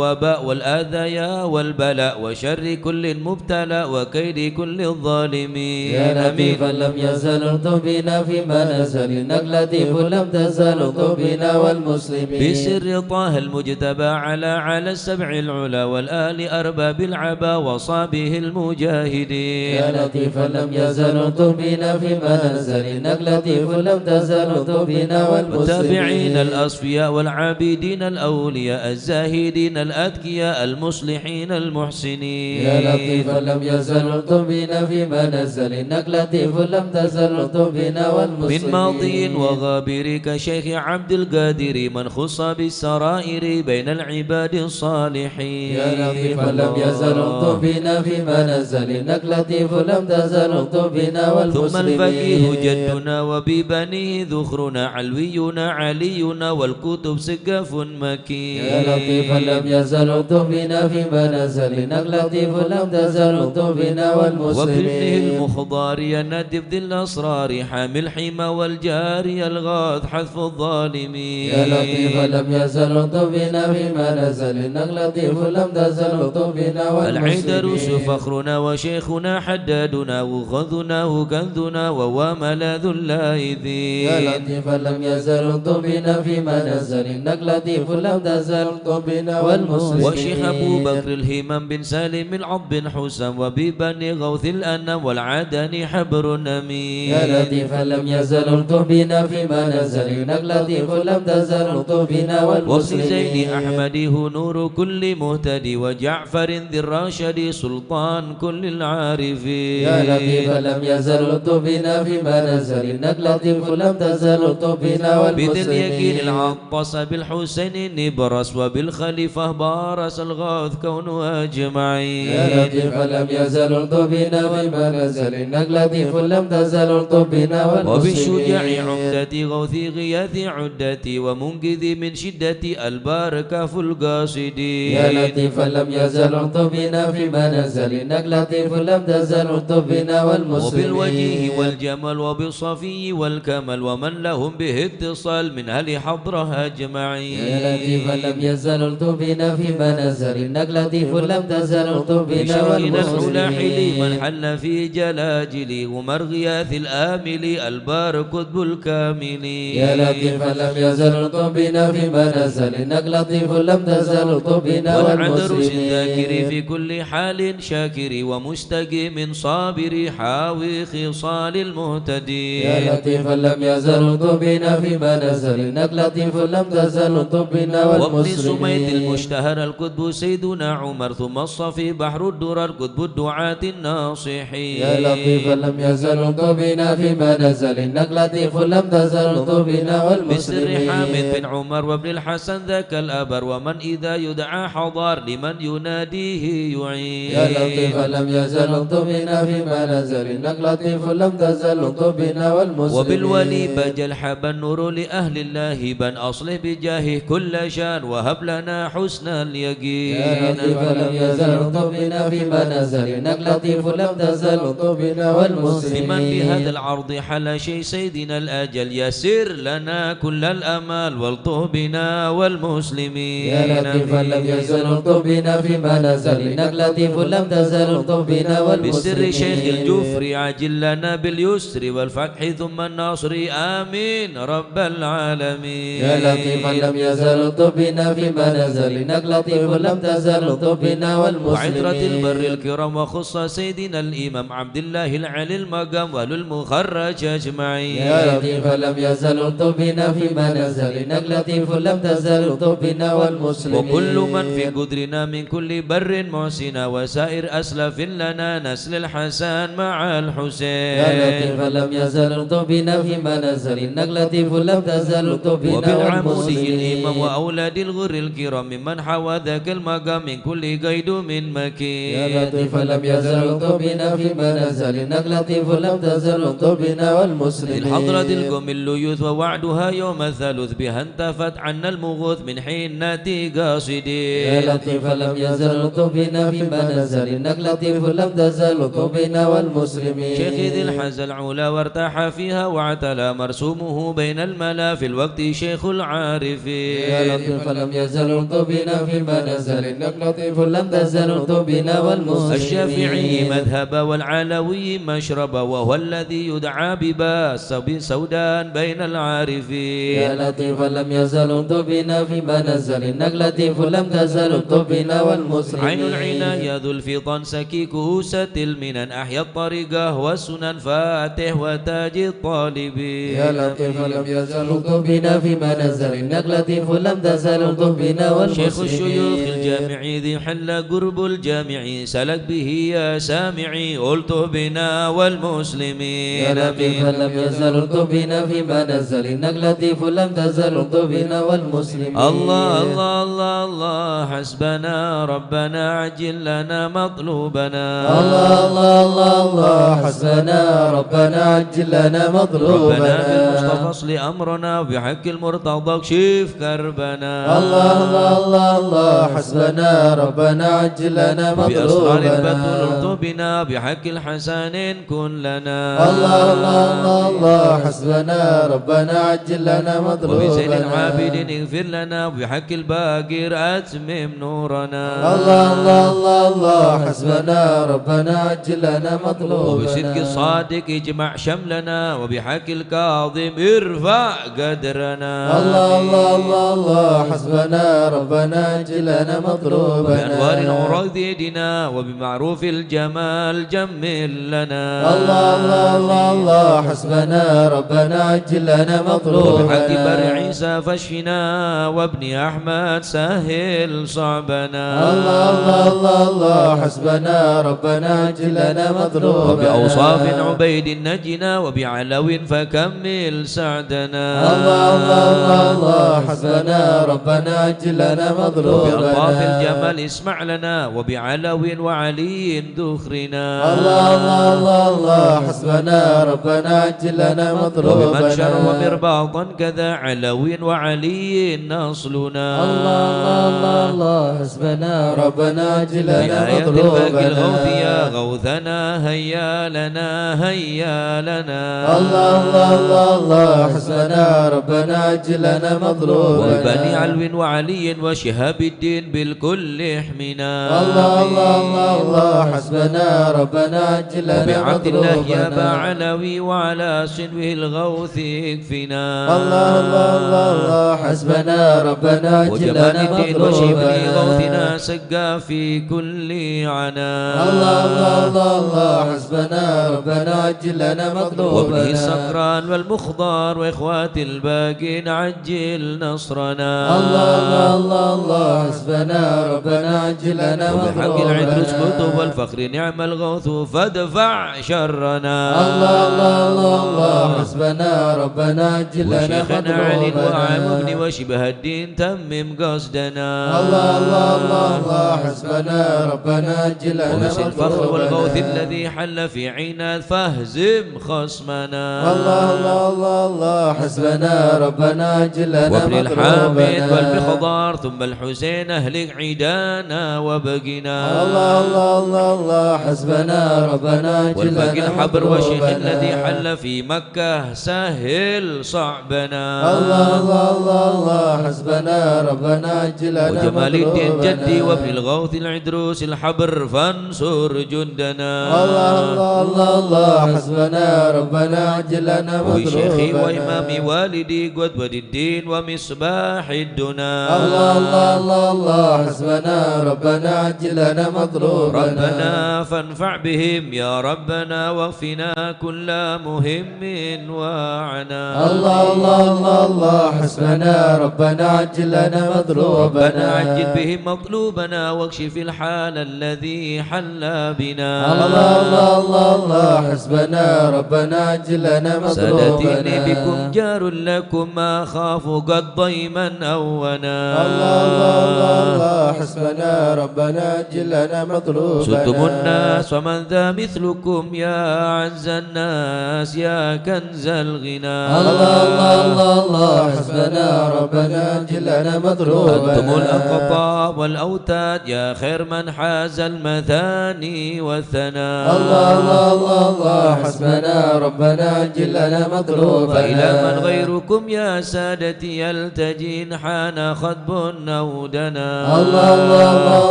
والوباء والآذايا والبلاء وشر كل مبتلى وكيد كل الظالمين. يا لطيفا لم يزل ارتبنا فيما نزل إنك لطيف لم تزل ارتبنا والمسلمين. بسر طه المجتبى على السبع العلا والآل أرباب العبا وصابه المجاهدين. يا لطيفا لم يزل ارتبنا فيما نزل إنك لطيف لم تزل ارتبنا والمسلمين. والتابعين الأصفياء والعابدين الأولياء الزاهدين الأتقياء المصلحين المحسنين. يا لطيفا لم يزل ارتبنا فيما نزل إنك لطيف لم تزل ارتبنا والمسلمين. من ماضي وغابر كشيخ عبد القادر من خص بالسرائر بين العباد الصالحين. يا لطيفا لم يزل ارتبنا فيما نزل إنك لطيف لم تزل ارتبنا والمسلمين. ثم الفقيه جدنا وببنيه ذخرنا علوينا علينا والكتب سقف مكين. يا لطيفا لم يزل ارتبنا فيما نزل إنك لطيف لم تزل ارتبنا والمسلمين. وابنه المخضار ينادف ذي الأسرار حامل الحمى والجاري الغاث حذف الظالمين. يا لطيفا لم يزل ارتبنا فيما نزل إنك لطيف لم تزل ارتبنا والمسلمين. العيدروس فخرنا وشيخنا حدادنا وغذنا كنذنا وهو ملاذ اللاذين. يا لطيفا لم يزل ارتبنا فيما نزل إنك لطيف لم تزل ارتبنا والمسلمين. وشيخ أبو بكر الهمام بن سالم العض حسام وببني غوث الأنام والعدن حبر أمين. يا لطيفا لم يزل ارتبنا فيما نزل إنك لطيف لم تزل ارتبنا والمسلمين. وفي زين أحمد هو نور كل مهتدي وجعفر ذي الراشد سلطان كل العارفين. يا لطيفا لم يزل ارتبنا فيما نزل إنك لطيف لم تزل ارتبنا والمسلمين. بذي اليقين العطس بالحسين نبرس وبالخليفة بارس الغاث كونه أجمعين. يا لطيفا لم يزل ارتبنا فيما نزل إنك لطيف لم تزل ارتبنا والمسلمين. وبالشجاع عمدتي غوثي غياثي عدتي ومنقذي من شدة البركة في القاصدين. يا لطيفا لم يزل ارتبنا فيما نزل إنك لطيف لم تزل ارتبنا والمسلمين. وبالوجيه والجمال وبالصفي والكمال ومن لهم به اتصال من أهل حضره أجمعين. يا لطيفا لم يزل ارتبنا فيما نزل إنك لطيف لم تزل ارتبنا بشرنا الحلاحل والمسلمين. من حل في جلاجلي ومرغياث الآمل البار كتب الكاملين. يا لطيفا لم يزل ارتبنا فيما نزل إنك لطيف لم تزل ارتبنا والعذر والمسلمين. الذاكر في كل حال شاكر ومستقيم صابر حاوي خصال المهتدين. يا لطيفا لم يزل ارتبنا فيما نزل إنك لطيف لم تزل ارتبنا وابن سميت والمسلمين. المشتهر الكتب سيدنا عمر ثم الصفي بحر الدرر الكتب الدعاة الناصحين. يا لطيفا لم يزل ارتبنا فيما نزل إنك لطيف لم تزل ارتبنا بسر حامد والمسلمين. بن عمر وابن الحسن ذاك الأبر ومن إذا يدعى حضار لمن يناديه يعين. يا لطيفا لم يزل ارتبنا فيما نزل إنك لطيف لم تزل ارتبنا والمسلمين. وبالولي بجل حب النور لأهل الله بن أصله بجاهه كل شان وهب لنا حسن اليقين. يا لطيفا لم يزل ارتبنا فيما نزل إنك لطيف لم تزل ارتبنا والمسلمين. بمن بهذا العرض حل شيء سيدنا الأجل يسر لنا كل الأمال والطه بنا والمسلمين. يا لطيفا لم يزل ارتبنا فيما نزل إنك لطيف لم تزل ارتبنا والمسلمين. بسر شيخ الجفري عجل لنا باليسر والفتح ثم النصر آمين رب العالمين. يا لطيفا لم يزل ارتبنا فيما نزل إنك لطيف لم تزل ارتبنا والمسلمين. وعترة البر الكرام وخص سيدنا الإمام عبد الله العلي المقام وللمخرج أجمعين. يا لطيفا لم يزل ارتبنا فيما نزل إنك لطيف لم تزل ارتبنا والمسلمين. وكل من في قدرنا من كل بر محسنا وسائر أسلف لنا نسل الحسن مع الحسين. يا لطيفا لم يزل ارتبنا فيما نزل إنك لطيف لم تزل ارتبنا وبالعمودي والمسلمين. الإمام وأولاد الغر الكرام ممن حوى ذاك المقام من كل قيد من مكين. يا لطيفا لم يزل ارتبنا فيما نزل إنك لطيف لم تزل ارتبنا والمسلمين. الحضرة القوم الليوث ووعدها يوم الثالث بها انتفت عنا المغوث من حين ناتي قاصدين. يا لطيفا لم يزل ارتبنا فيما نزل إنك لطيف لم تزل ارتبنا والمسلمين. شيخ ذي الحز العلا وارتاح فيها واعتلى مرسومه بين الملا في الوقت شيخ العارفين. يا لطيفا لم يزل ارتبنا بنا فيما نزل إنك لطيف لم تزل الطف بنا والمسلمين. الشافعي مذهب والعلوي مشرب وهو الذي يدعى بباس سودان بين العارفين. يا لطيفا لم يزل الطف بنا فيما نزل إنك لطيف لم تزل الطف بنا والمسلمين. عين العناية ذو الفطن سكي كؤوسة المنن أحيا الطريقة والسنن فاتح وتاج الطالبين. يا لطيفا لم يزل الطف بنا فيما نزل إنك لطيف لم تزل الطف بنا والمسلمين. شيخ الشيوخ الجامع ذي حل قرب الجامع سلك به يا سامعي قلت بنا والمسلمين. يا لطيفا لم يزل الطف بنا فيما نزل إنك لطيف لم تزل الطف بنا والمسلمين. الله الله الله الله حسبنا ربنا عجل لنا مطلوبنا. الله الله الله الله حسبنا ربنا عجل لنا مطلوبنا. ربنا بالمصطفى اصل أمرنا بحق المرتضى اكشف كربنا. الله الله الله الله حسبنا ربنا عجل لنا بأسرار البتول مطلوبنا. ارتبنا بحق الحسنين كن لنا. الله الله الله الله حسبنا ربنا عجل لنا مطلوبنا. وبزين العابد اغفر لنا بحق الباقر أتمم نورنا. الله الله الله الله حسبنا ربنا عجل لنا مطلوبنا. وبصدق الصادق اجمع شملنا وبحق الكاظم ارفع قدرنا. الله الله الله الله حسبنا ربنا عجل لنا مطلوبنا. بأنوار العروض يدنا وبمعروف الجمال جمل لنا. الله الله الله الله حسبنا ربنا عجل لنا مطلوبنا. وبحق بر عيسى فاشفنا وابن أحمد سهل صعبنا. الله الله الله الله حسبنا ربنا عجل لنا مطلوبنا. وبأوصاف عبيد نجنا وبعلو فكمل سعدنا. الله الله الله الله حسبنا ربنا عجل لنا مطلوبنا. وبألطاف الجمال اسمع لنا وبعلو وعلي ذخرنا. الله الله الله الله حسبنا ربنا عجل لنا مطلوبنا. وبمنشر ومرباطا كذا علو وعلي نصلنا. الله الله الله الله حسبنا ربنا عجل لنا بآيات الباقي الغوث مطلوبنا. يا غوثنا هيا لنا هيا لنا. الله الله الله الله حسبنا ربنا عجل لنا مطلوبنا. وبني علو وعلي وشهاب الدين بالكل احمنا. الله الله الله الله حسبنا ربنا عجل لنا وبعبد الله يا با مطلوبنا. علوي وعلى سنوه الغوث يكفنا. الله الله الله الله حسبنا ربنا عجل وجمال لنا الدين وشبه غوثنا مطلوبنا. سقى في كل عنا. الله الله الله الله حسبنا ربنا عجل لنا وابنه مطلوبنا. السكران والمخضار واخوات الباقين عجل نصرنا. الله الله الله الله حسبنا ربنا عجل لنا وبحق العدل مطلوبنا. كتب والفخر نعم الغوث فادفع شرنا. الله الله الله الله حسبنا ربنا عجل لنا وشيخنا علي وعام ابن مطلوبنا. وشبه الدين تمم قصدنا. الله الله الله الله حسبنا ربنا عجل لنا وبس الفخر والغوث مطلوبنا. الذي حل في عناد فاهزم خصمنا. الله الله الله الله حسبنا ربنا عجل لنا وابن الحامد مطلوبنا. والمخضار ثم الحسين اهلك عيدانا وبقنا. الله الله الله الله حسبنا ربنا عجل والباقي لنا الحبر وشيخ مطلوبنا. الذي حل في مكة سهل صعبنا. الله الله الله الله حسبنا ربنا عجل لنا وجمال الدين مطلوبنا. جدي وابن الغوث العدروس الحبر فانصر جندنا. الله الله الله الله حسبنا ربنا عجل لنا وشيخي مطلوبنا. وإمامي والدي قدوة الدين ومصباح الدنا. الله الله الله الله حسبنا ربنا عجل لنا مطلوبنا. ربنا فانفع بهم يا ربنا واغفنا كل مهم وعنا. الله الله الله الله حسبنا ربنا عجل لنا مطلوبنا. ربنا عجل بهم مطلوبنا واكشف الحال الذي حل بنا. الله الله الله الله حسبنا ربنا عجل لنا سادتي مطلوبنا. بكم جار لكم ما خافوا قد ضيما أونا. الله الله الله الله حسبنا ربنا عجل لنا مطلوبنا. سدتم الناس ومن ذا مثلكم يا أعز الناس يا كنز الغنى. الله الله الله الله حسبنا ربنا عجل لنا مطلوبنا. أنتم الأقطاب والأوتاد يا خير من حاز المثاني والثناء. الله الله الله الله حسبنا ربنا عجل لنا مطلوبنا. فإلى من غيركم يا سادتي يلتجين حان خطب أو دنا. الله الله الله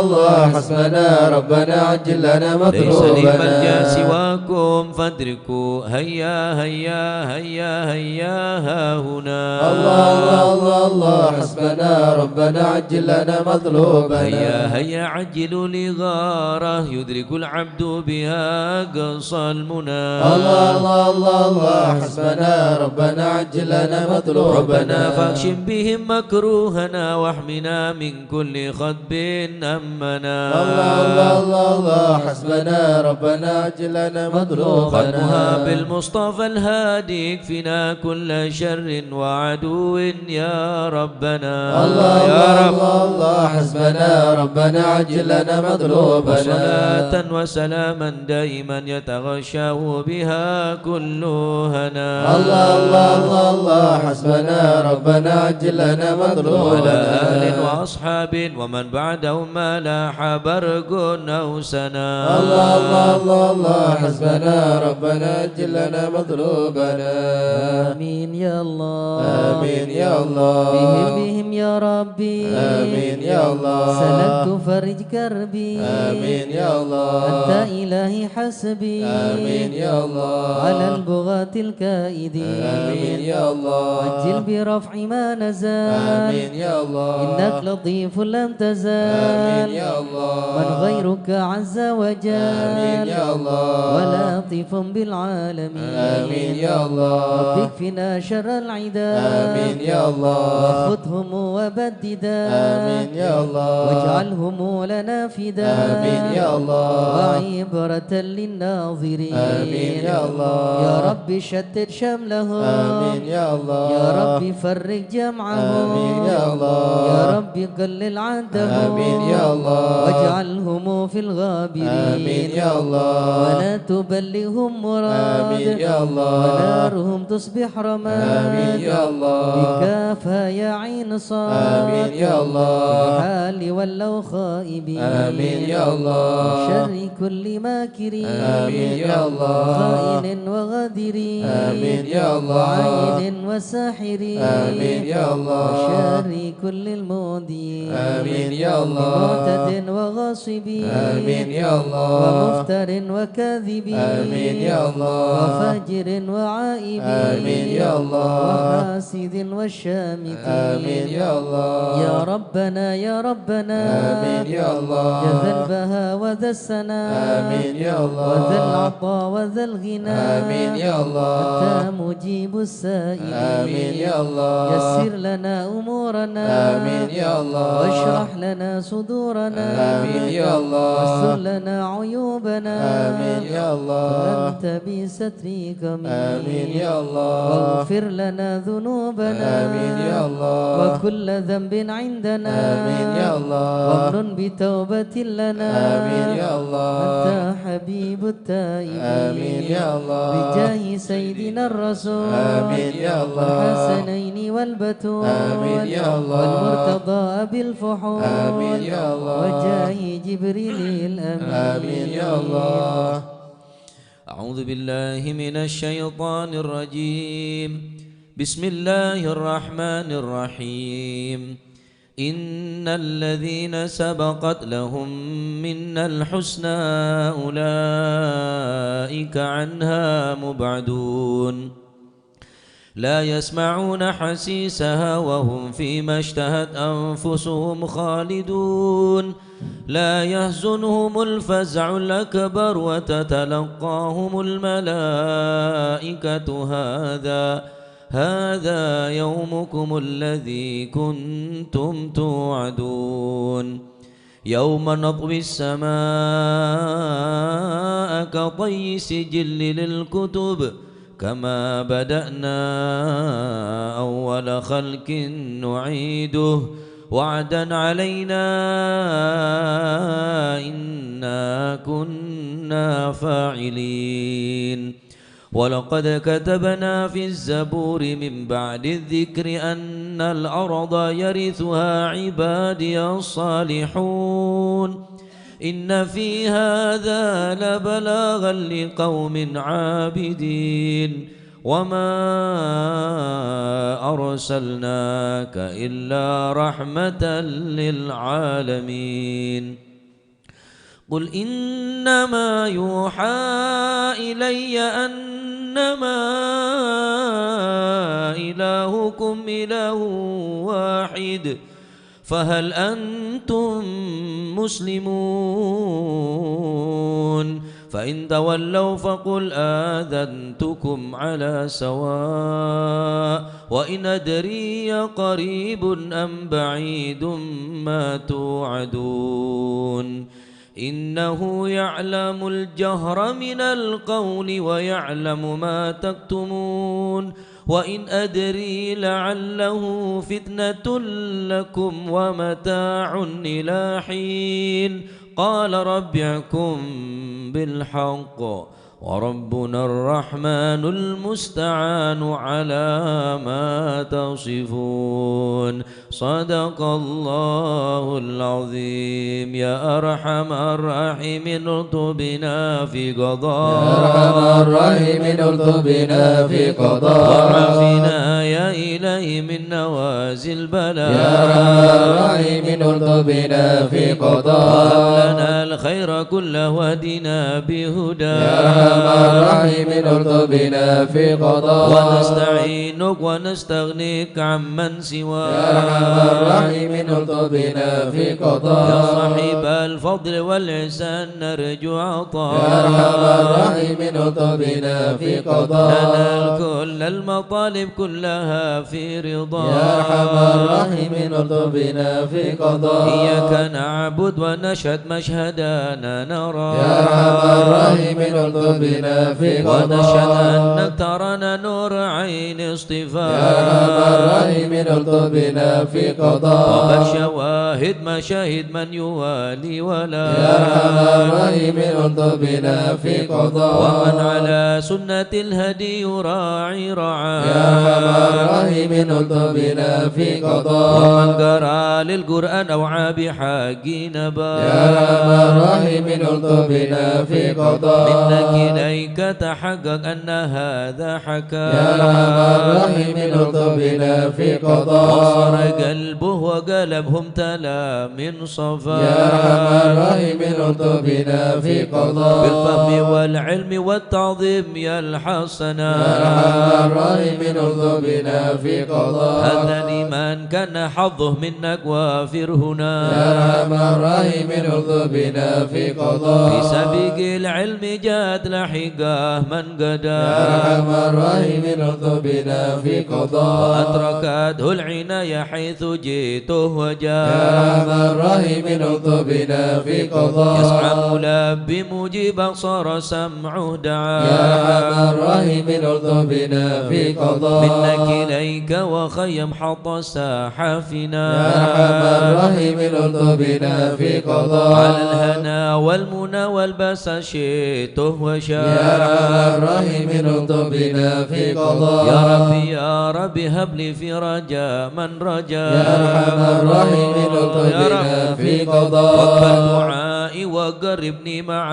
الله حسبنا ربنا عجل لنا ليس لي ملجأ مطلوبنا. سواكم فادركوا هيا هيا هيا هيا ها هنا. الله الله الله الله حسبنا ربنا عجل لنا مطلوبنا. هيا هيا عجلوا لغارة يدرك العبد بها قصى المنى. الله الله الله الله حسبنا ربنا عجل لنا مطلوبنا. ربنا فاكشف بهم مكروهنا واحمنا من كل خطب أمنا. الله الله الله الله حسبنا ربنا عجل لنا مطلوبنا. ختمها بالمصطفى الهادي يكفنا كل شر وعدو يا ربنا. الله يا رب الله الله حسبنا ربنا عجل لنا مطلوبنا. صلاة وسلاما دائما يتغشاه بها كل هنا. الله الله الله الله حسبنا ربنا عجل لنا مطلوبنا. وعلى آل وأصحاب ومن بعدهم ما لاح برق أو سنا. الله الله الله الله حسبنا ربنا عجل لنا مطلوبنا. آمين يا الله. آمين يا الله. بهم يا ربي. آمين يا الله. سلكت فرج كربي. آمين يا الله. أنت إلهي حسبي. آمين يا الله. على البغاة الكائدين. آمين يا الله. عجل برفع ما نزال. آمين يا الله. إنك لطيف لم تزال. آمين يا الله. من غيرك عز وجل. آمين يا الله. ولطيف بالعالمين. آمين يا الله. رب اكفنا شر العدا. آمين يا الله. وخذهم وبددا. آمين يا الله. واجعلهم لنا فدا. آمين يا الله. وعبرة للناظرين. آمين يا الله. يا رب شتت شملهم. آمين يا الله. يا رب فرق جمعهم. آمين يا الله. يا رب قلل عدهم. آمين يا الله. واجعلهم في الغابرين. آمين يا الله. ولا تبلغهم مراد. آمين يا الله. ونارهم تصبح رماد. آمين يا الله. بكافها يا عين صاد. آمين يا الله. الحال ولوا خائبين. آمين يا الله. شر كل ماكرين. آمين يا الله. خائن وغادرين. آمين يا الله. وعين وساحرين. آمين يا الله. وشر كل المودين. آمين يا الله. معتد وغاصبين. آمين يا الله. ومفتر وكاذبين. آمين يا الله. وفاجر وعائبين. آمين يا الله. وحاسد والشامتين. آمين يا الله. يا ربنا يا ربنا. آمين يا الله. يا ذا البهاء وذا السناء. آمين يا الله. وذا العطاء وذا الغنى. آمين يا الله. أنت مجيب السائلين. آمين يا الله. يسر لنا أمورنا. آمين يا الله. واشرح لنا صدورنا. آمين يا الله. واستر لنا عيوبنا. آمين يا الله. أنت بسترك من. آمين يا الله. واغفر لنا ذنوبنا. آمين يا الله. وكل ذنب عندنا. آمين يا الله. وامن بتوبة لنا. آمين يا الله. أنت حبيب التائبين. آمين يا الله. بجاه سيدنا الرسول. آمين يا الله. الحسنين والبتول. آمين يا الله. والمرتضى بالفحول. آمين يا الله. وجاه جبريل الأمين. آمين يا الله. أعوذ بالله من الشيطان الرجيم. بسم الله الرحمن الرحيم. إن الذين سبقت لهم منا الحسنى أولئك عنها مبعدون لا يسمعون حسيسها وهم فيما اشتهت أنفسهم خالدون لا يحزنهم الفزع الأكبر وتتلقاهم الملائكة هذا يومكم الذي كنتم توعدون يوم نطوي السماء كطي سجل للكتب كما بدأنا أول خلق نعيده وعدا علينا إنا كنا فاعلين ولقد كتبنا في الزبور من بعد الذكر أن الأرض يرثها عبادي الصالحون إن في هذا لبلاغا لقوم عابدين وما أرسلناك إلا رحمة للعالمين قل إنما يوحى إلي أنما إلهكم إله واحد فهل أنتم مسلمون فإن تولوا فقل آذنتكم على سواء وإن أدري قريب أم بعيد ما توعدون إنه يعلم الجهر من القول ويعلم ما تكتمون وإن أدري لعله فتنة لكم ومتاع إلى حين قال رب احكم بالحق وربنا الرحمن المستعان على ما تصفون صدق الله العظيم يا أرحم الراحمين الطف بنا في قضاء يا أرحم الراحمين الطف بنا في قضاء وعافنا يا إلهي من نوازل البلاء يا أرحم الراحمين الطف بنا في قضاء وهب لنا الخير كله واهدنا بهدى يا أرحم الراحمين الطف بنا في قضاء ونستعينك ونستغنيك عمن سواك يا أرحم الراحمين الطف بنا في قضاء يا صاحب الفضل والإحسان نرجو عطاء يا أرحم الراحمين الطف بنا في قضاء ننال كل المطالب كلها في رضا يا أرحم الراحمين الطف بنا في قضاء إياك نعبد ونشهد مشهدنا نرى يا أرحم الراحمين الطف بنا في قضاء ونشهد أنك ترانا نور عين اصطفاء يا أرحم الراحمين الطف بنا في قضاء وقد شواهد مشاهد من يوالي ولا يا أرحم الراحمين الطف بنا في قضاء ومن على سنة الهدي يراعي رعاه يا أرحم الراحمين الطف بنا في قضاء ومن قرأ للقرآن أوعى بحق نبا يا أرحم الراحمين الطف بنا في قضاء منك إليك تحقق أن هذا حكى يا أرحم الراحمين الطف بنا في قضاء وصر قلبه وقلبهم تلا من صفا يا أرحم الراحمين الطف بنا في قضاء بالفهم والعلم والتعظيم يا الحسنا يا أرحم الراحمين الطف بنا في قضاء هذا لمن كان حظه منك وافر هنا يا أرحم الراحمين الطف بنا في قضاء في سبيق العلم جاد لحقاه من قدا يا أرحم الراحمين الطف بنا في قضاء وأدركته العناية حيث جئته وجاء يا أرحم الراحمين الطف بنا في قضاء يسعى ملبي مجيبا صار سمعه دعا يا أرحم الراحمين الطف بنا في قضاء منك إليك وخيم حط ساحفنا يا أرحم الراحمين الطف بنا في قضاء على الهنا والمنى والبس شئته وشاء يا أرحم الراحمين الطف بنا في قضاء يا ربي هب لي في رجاء من رجا يا أرحم الراحمين الطف بنا في قضاء وقبل دعائي وقربني مع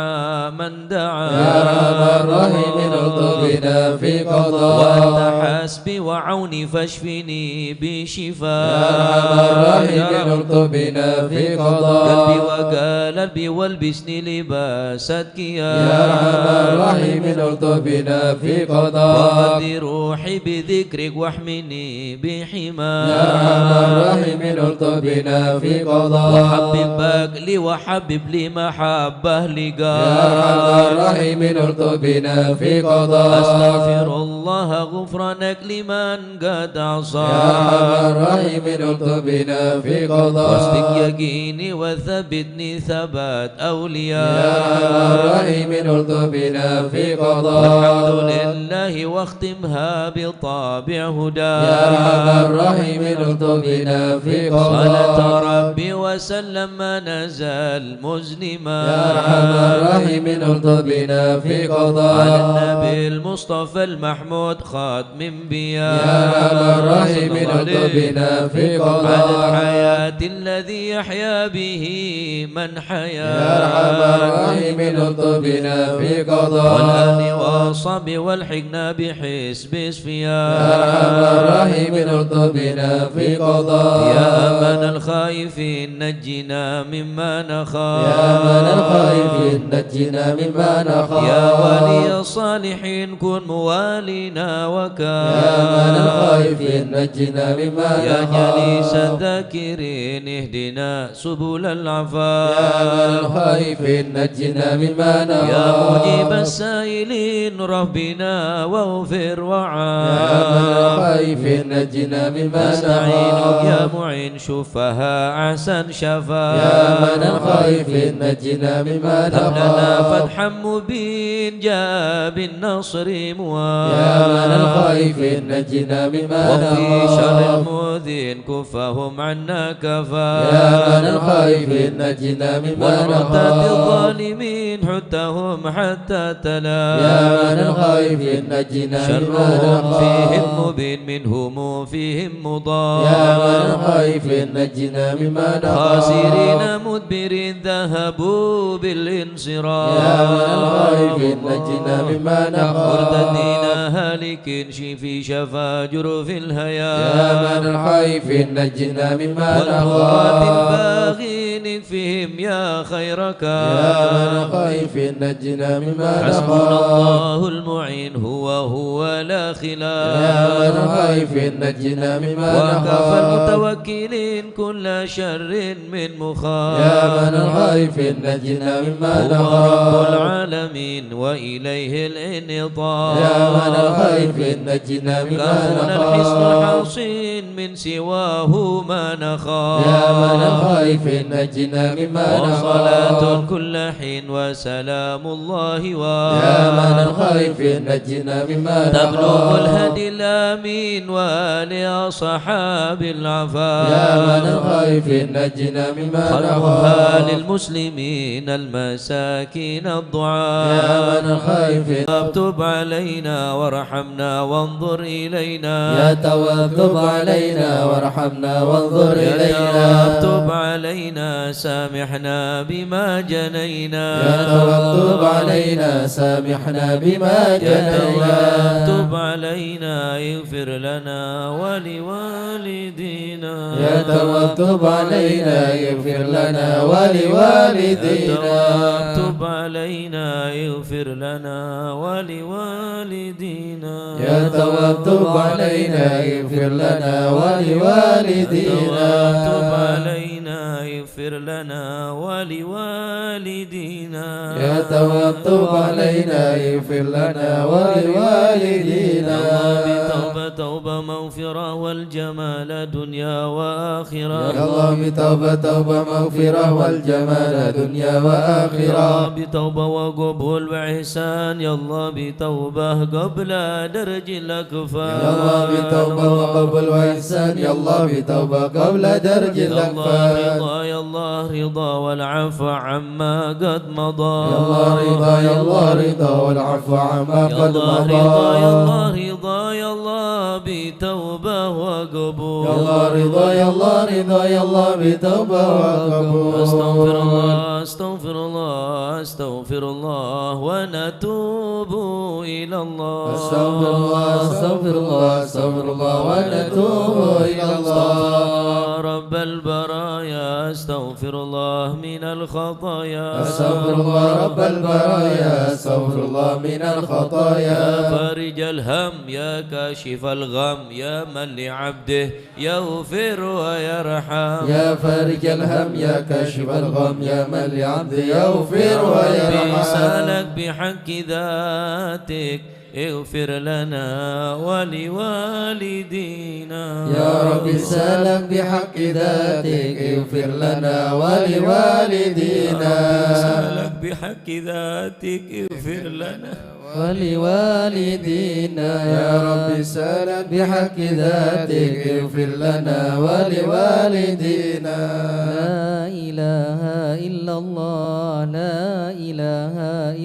من دعا يا أرحم الراحمين الطف بنا في قضاء وأنت حسبي وعوني فاشفني بشفاء يا أرحم الراحمين الطف بنا في قضاء قلبي وقلبي والبسني لباس يا أرحم الراحمين الطف بنا في قضاء وغذي روحي بذكرك واحمني بحماك يا أرحم الراحمين الطف بنا في قضاء وحببك لي وحبب لي محبة لقاك يا أرحم الراحمين الطف بنا في قضاء أستغفر الله غفرانك لمن قد عصى يا أرحم الراحمين الطف بنا في قضاء واصدق يقيني وثبتني ثبات أولياء يا أرحم الراحمين الطف بنا في قضاء والحمد لله واختمها بطابع هدى يا أرحم الراحمين الطف بنا في قضاء صلاة ربي وسلم ما نزل مزلما يا أرحم الراحمين الطف بنا في على قضاء النبي المصطفى المحمود خاتم انبياء يا أرحم الراحمين الطف بنا في على قضاء الحياة الذي يحيا به من حيا يا أرحم الراحمين الطف بنا في قضاء والآل والصحب والحقنا بحسب يا اسفياء أرحم الراحمين الطف بنا في قضاء يا أمن الخائفين نجنا مما نخاف يا من الخائفين نجنا مما نخاف يا ولي الصالحين كن موالينا وكان يا من الخائفين نجنا مما يا نخاف جليس الذاكرين اهدنا سبل العفاف يا من الخائفين نجنا مما نخاف يا مجيب السائلين ربنا واغفر يا من وعاف الخائفين نجنا مما نستعينك يا نخاف معين شفها أحسن شفاء يا من الخائفين نجنا مما هب لنا نخاف فتحا مبين جاء بالنصر مواب يا من الخائفين نجنا مما وفي شر نخاف المؤذين كفهم عنا كفا يا من الخائفين نجنا مما والمعتاد نخاف الظالمين حتهم حتى تلا يا من الخائفين نجنا مما شرهم فيهم نخاف مبين منهم فيهم مضاد يا من الخائفين نجنا مما نخاف خاسرين مدبرين ذهبوا بالانصراف يا من الخائفين نجنا مما نخاف مرتدين هالك في شفا جرف الهيا يا من الخائفين نجنا مما والهوات نخاف الباغين فيهم يا خيرك يا من الخائفين نجنا مما حسبنا نخاف الله المعين هو لا يا خلاف من الخائفين نجنا مما وكفى نخاف المتوكلين كل شر من مخاف يا من الخائفين نجنا مما هو رب نخاف العالمين وإليه الانطاف يا من الخائفين نجنا مما كافنا الحصن نخاف الحصين من سواه ما نخاف يا من الخائفين نجنا مما وصلاة نخاف كل حين وسلام الله يا من الخائفين نجنا مما تبلغ نخاف الهدي الأمين وآل أصحاب العفاف يا من الخائفين نجنا مما خلقها نخاف للمسلمين المساكين يا الضعاف من الخائفين تب علينا وارحمنا وانظر إلينا يا توكب علينا وارحمنا وانظر إلينا تب علينا سامحنا بما جنينا يا توكب علينا سامحنا بما جنينا تب علينا اغفر لنا ولوالدينا يا توكب علينا يغفر لنا ولوالدينا تب علينا اغفر لنا ولوالدينا يا توكب علينا يغفر لنا ولوالدينا تب علينا اغفر لنا ولوالدينا يا توكب علينا يغفر لنا ولوالدينا بتوبة توبة مغفرة والجمال دنيا وآخرة يا الله بتوبة توبة مغفرة والجمال دنيا وآخرة بتوبة وقبول وإحسان يا الله بتوبة قبل درج الأكفان يا الله بتوبة وقبول وإحسان يا الله بتوبة قبل درج يا الله الأكفان رضا يا الله رضا والعفو عما قد مضى يا الله رضا يا الله رضا والعفو عما يا قد الله مضى رضا يا الله رضا يا الله بتوبة وقبول يا الله رضا يا الله رضا يا الله بتوبة وقبول أستغفر الله أستغفر الله أستغفر الله ونتوب إلى الله أستغفر الله أستغفر الله أستغفر الله ونتوب إلى الله رب البرايا أستغفر الله من الخطايا أستغفر الله رب البرايا أستغفر الله من يا الخطايا فارج الهم يا كاشف الغم يا من لعبده يغفر ويرحم يا فارج الهم يا كاشف الغم يا من لعبده يغفر ويرحم سألك بحق ذاتك اغفر لنا ولوالدينا يا رب سألك بحق ذاتك اغفر لنا ولوالدينا سألك بحق ذاتك اغفر لنا ولوالدينا يا رب سلام بحق ذاتك اغفر لنا ولوالدينا لا إله إلا الله لا إله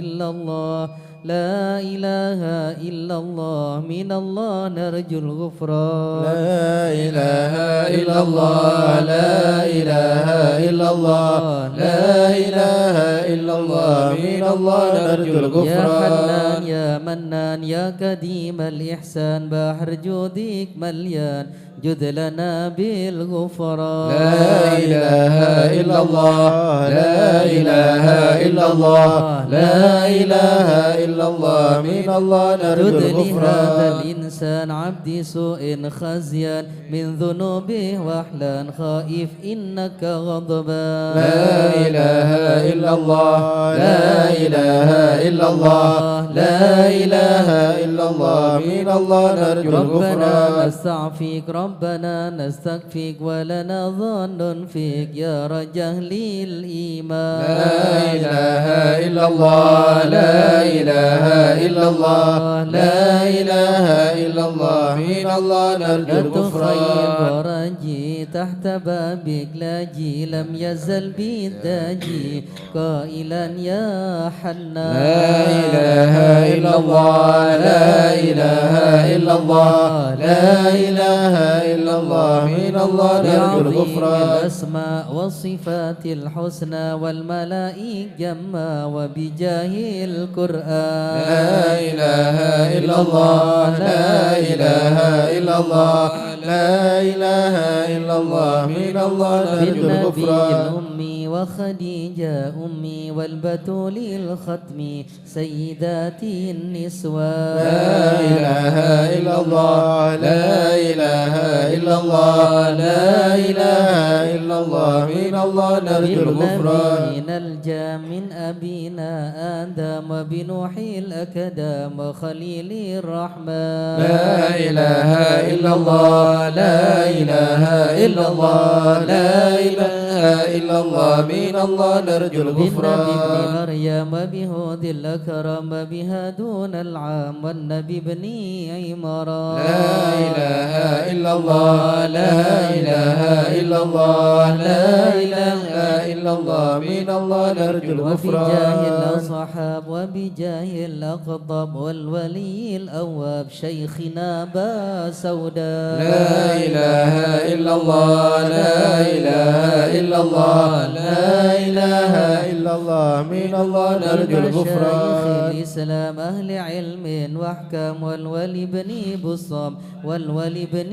إلا الله لا إله إلا الله من الله نرجو الغفران لا إله إلا الله لا إله إلا الله لا إله إلا الله من الله نرجو يا الغفران حنان يا منان يا قديم الإحسان بحر جودك مليان جد لنا بالغفران لا إله إلا الله لا إله إلا الله لا إله إلا الله من الله نرجو جد لهذا الغفران الإنسان عبد سوء خزيان من ذنوبه وحلان خائف إنك غضبان لا إله إلا الله لا إله إلا الله لا إله إلا الله من الله نرجو ربنا الغفران نستعفيك ربنا نستكفيك ولنا ظن فيك يا رجاه للإيمان لا إله إلا الله لا إله إلا الله لا إله إلا الله من الله نرجو لا الغفران تخيب ورجي تحت بابك لاجي لم يزل بالداجي قائلا يا حنان لا إله إلا الله لا إله إلا الله لا إله إلا الله من الله نرجو بعظيم الغفران الأسماء والصفات الحسنى والملائك جمّا وبجاه القرآن لا إله إلا الله لا إله إلا الله لا إله إلا الله من الله نرجو بالنبي الغفران الأمي وخديجة أمي والبتول الختم سيدات النسوان لا إله إلا الله لا إله إلا الله لا إله إلا الله من الله نرجو الغفران بالنبيين الجام من أبينا آدم وبنوح الأكدام وخليل الرحمن لا إله إلا الله لا إله إلا الله لا إله إلا الله من الله نرجو بالنبي ابن الغفران مريم وبهود الأكرم وبهادون العام والنبي ابن عمران لا إله إلا الله لا إله إلا الله لا إله إلا الله من الله نرجو وبجاه الغفران الأصحاب وبجاه الأقطاب والولي الأواب شيخنا با سوداء لا إله إلا الله لا إله إلا الله لا إله إلا الله من الله نرجو شيخ الغفران الإسلام أهل علم وأحكام والولي بن بصام والولي بن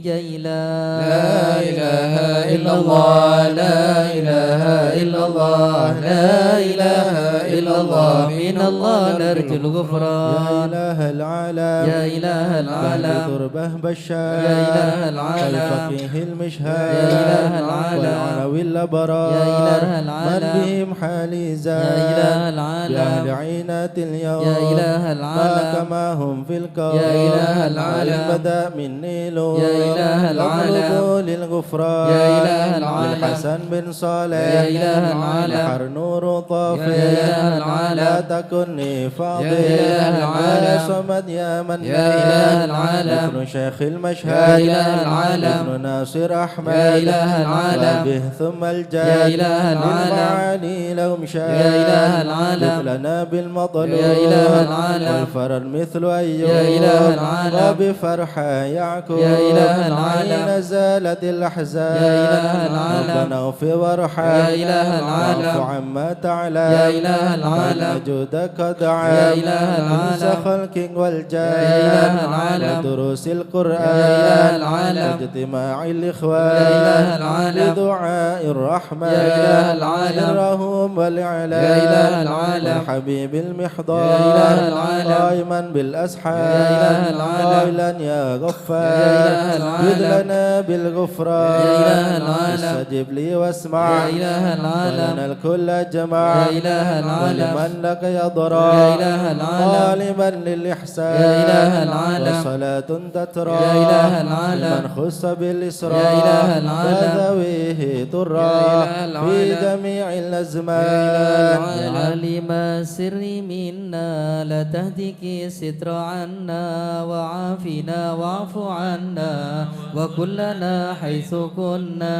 جيلان لا إله إلا الله لا إله إلا الله لا إله إلا الله من الله نرجو يا الغفران إله العالم يا إله العالم تربه بشار يا إله العالم الفقيه المشهاد يا إله العالم والعنوي الأبرار يا إله العالم من بهم حالي زاد يا إله العالم بأهل عينات اليوم يا إله ما العالم كما هم في الكون يا إله العالم بدا مني نور يا إله العالم اطلبوا للغفران يا إله العالم الحسن بن صالح يا إله العالم بحر نور طافي يا إله العالم لا تكني فاضي يا إله العالم يا صمد يا من يا إله العالم ابن شيخ يا المشهد إله العالم ابن ناصر أحمد يا إله العالم وبه ثم الجاد يا إله العالم للمعاني لو مشاد يا إله العالم مثلنا بالمطلوب يا إله العالم والفرر مثل أيوب يا إله العالم وبفرحة يعقوب يا إله العالم حين زالت الأحزان يا إله العالم ربنا اغفر وارحم يا إله العالم واعف عما تعلم يا إله العالم فإن جودك دعا يا إله العالم انس خلق والجاه يا إله العالم ودروس القرآن يا إله العالم واجتماع يا الإخوان إله العالم بدعاء الرحمن يا إله العالم الرحوم والإعلان يا إله العالم والحبيب المحضار يا إله العالم قائما بالأسحار يا إله العالم قائلا يا يا غفار إله العالم جد لنا بالغفران يا إله العالم استجب لي واسمع يا إله العالم ولنا الكل جمع يا إله العالم ولمن لك يضرع يا إله العالم ظالما للإحسان يا إله العالم وصلاة تترى يا إله العالم لمن خص بالإسراء يا إله العالم وذويه طرا يا إله في العالم. جميع الأزمان يا عالم السر منا لا تهتك الستر عنا وعافنا واعف عنا وكلنا حيث كنا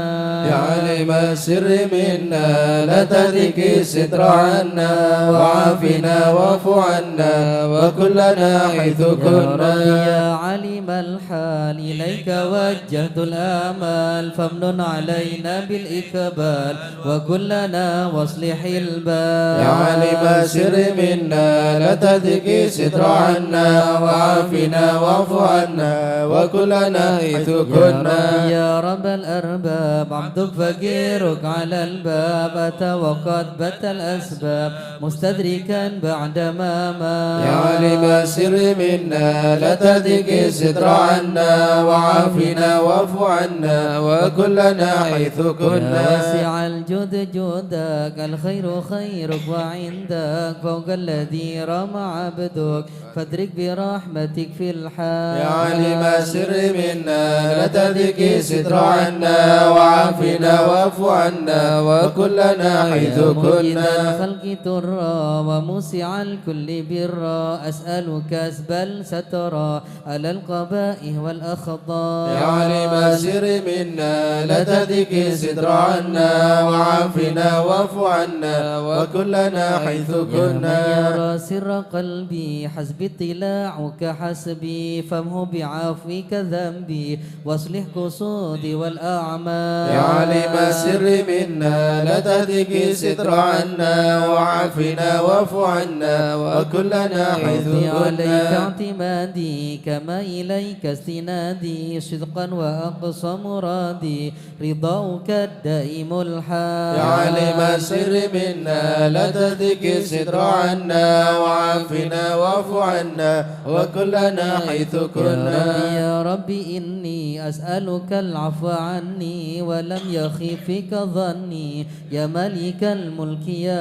يا عالم السر منا لا تهتك الستر عنا وعافنا واعف عنا وكلنا حيث يا رب كنا يا عليم الحال إليك وجهت الآمال فامنن علينا بالإقبال وكلنا واصلح البال يا عالم السر منا لا تهتك الستر عنا وعافنا واعف عنا وكلنا حيث كنا يا رب الأرباب عبدك فقيرك على الباب أتى وقد بت الأسباب مستدركا بعدما ما يا عالم السر منا لا تهتك الستر عنا وعافنا واعف عنا وكلنا حيث يا كنا واسع الجود جودك الخير خيرك وعندك فوق الذي رمى عبدك فادرك برحمتك في الحال يا عالم السر منا لا تهتك الستر عنا وعافنا واعف عنا وكلنا حيث كنا الخلق ترى وموسع الكل برا أسألك كسبا سترى على القبائح والأخطاء يا عالم السر منا لا تهتك الستر عنا وعافنا واعف عنا وكلنا حيث يا من كنا يرى سر قلبي حسبي اطلاعك حسبي فامه بعفوك ذنبي واصلح قصودي والأعمال يا عالم السر منا لا تهتك الستر عنا وعافنا واعف عنا وكلنا حيث ربي عليك كنا اعتمادي كما إليك استنادي صدقا وأقصى مرادي رضاؤك الدائم الحال يا عالم السر منا لا تهتك الستر عنا وعافنا واعف عنا وكلنا حيث كنا يا ربي إني أسألك العفو عني ولم يخف فيك ظني يا ملك الملك يا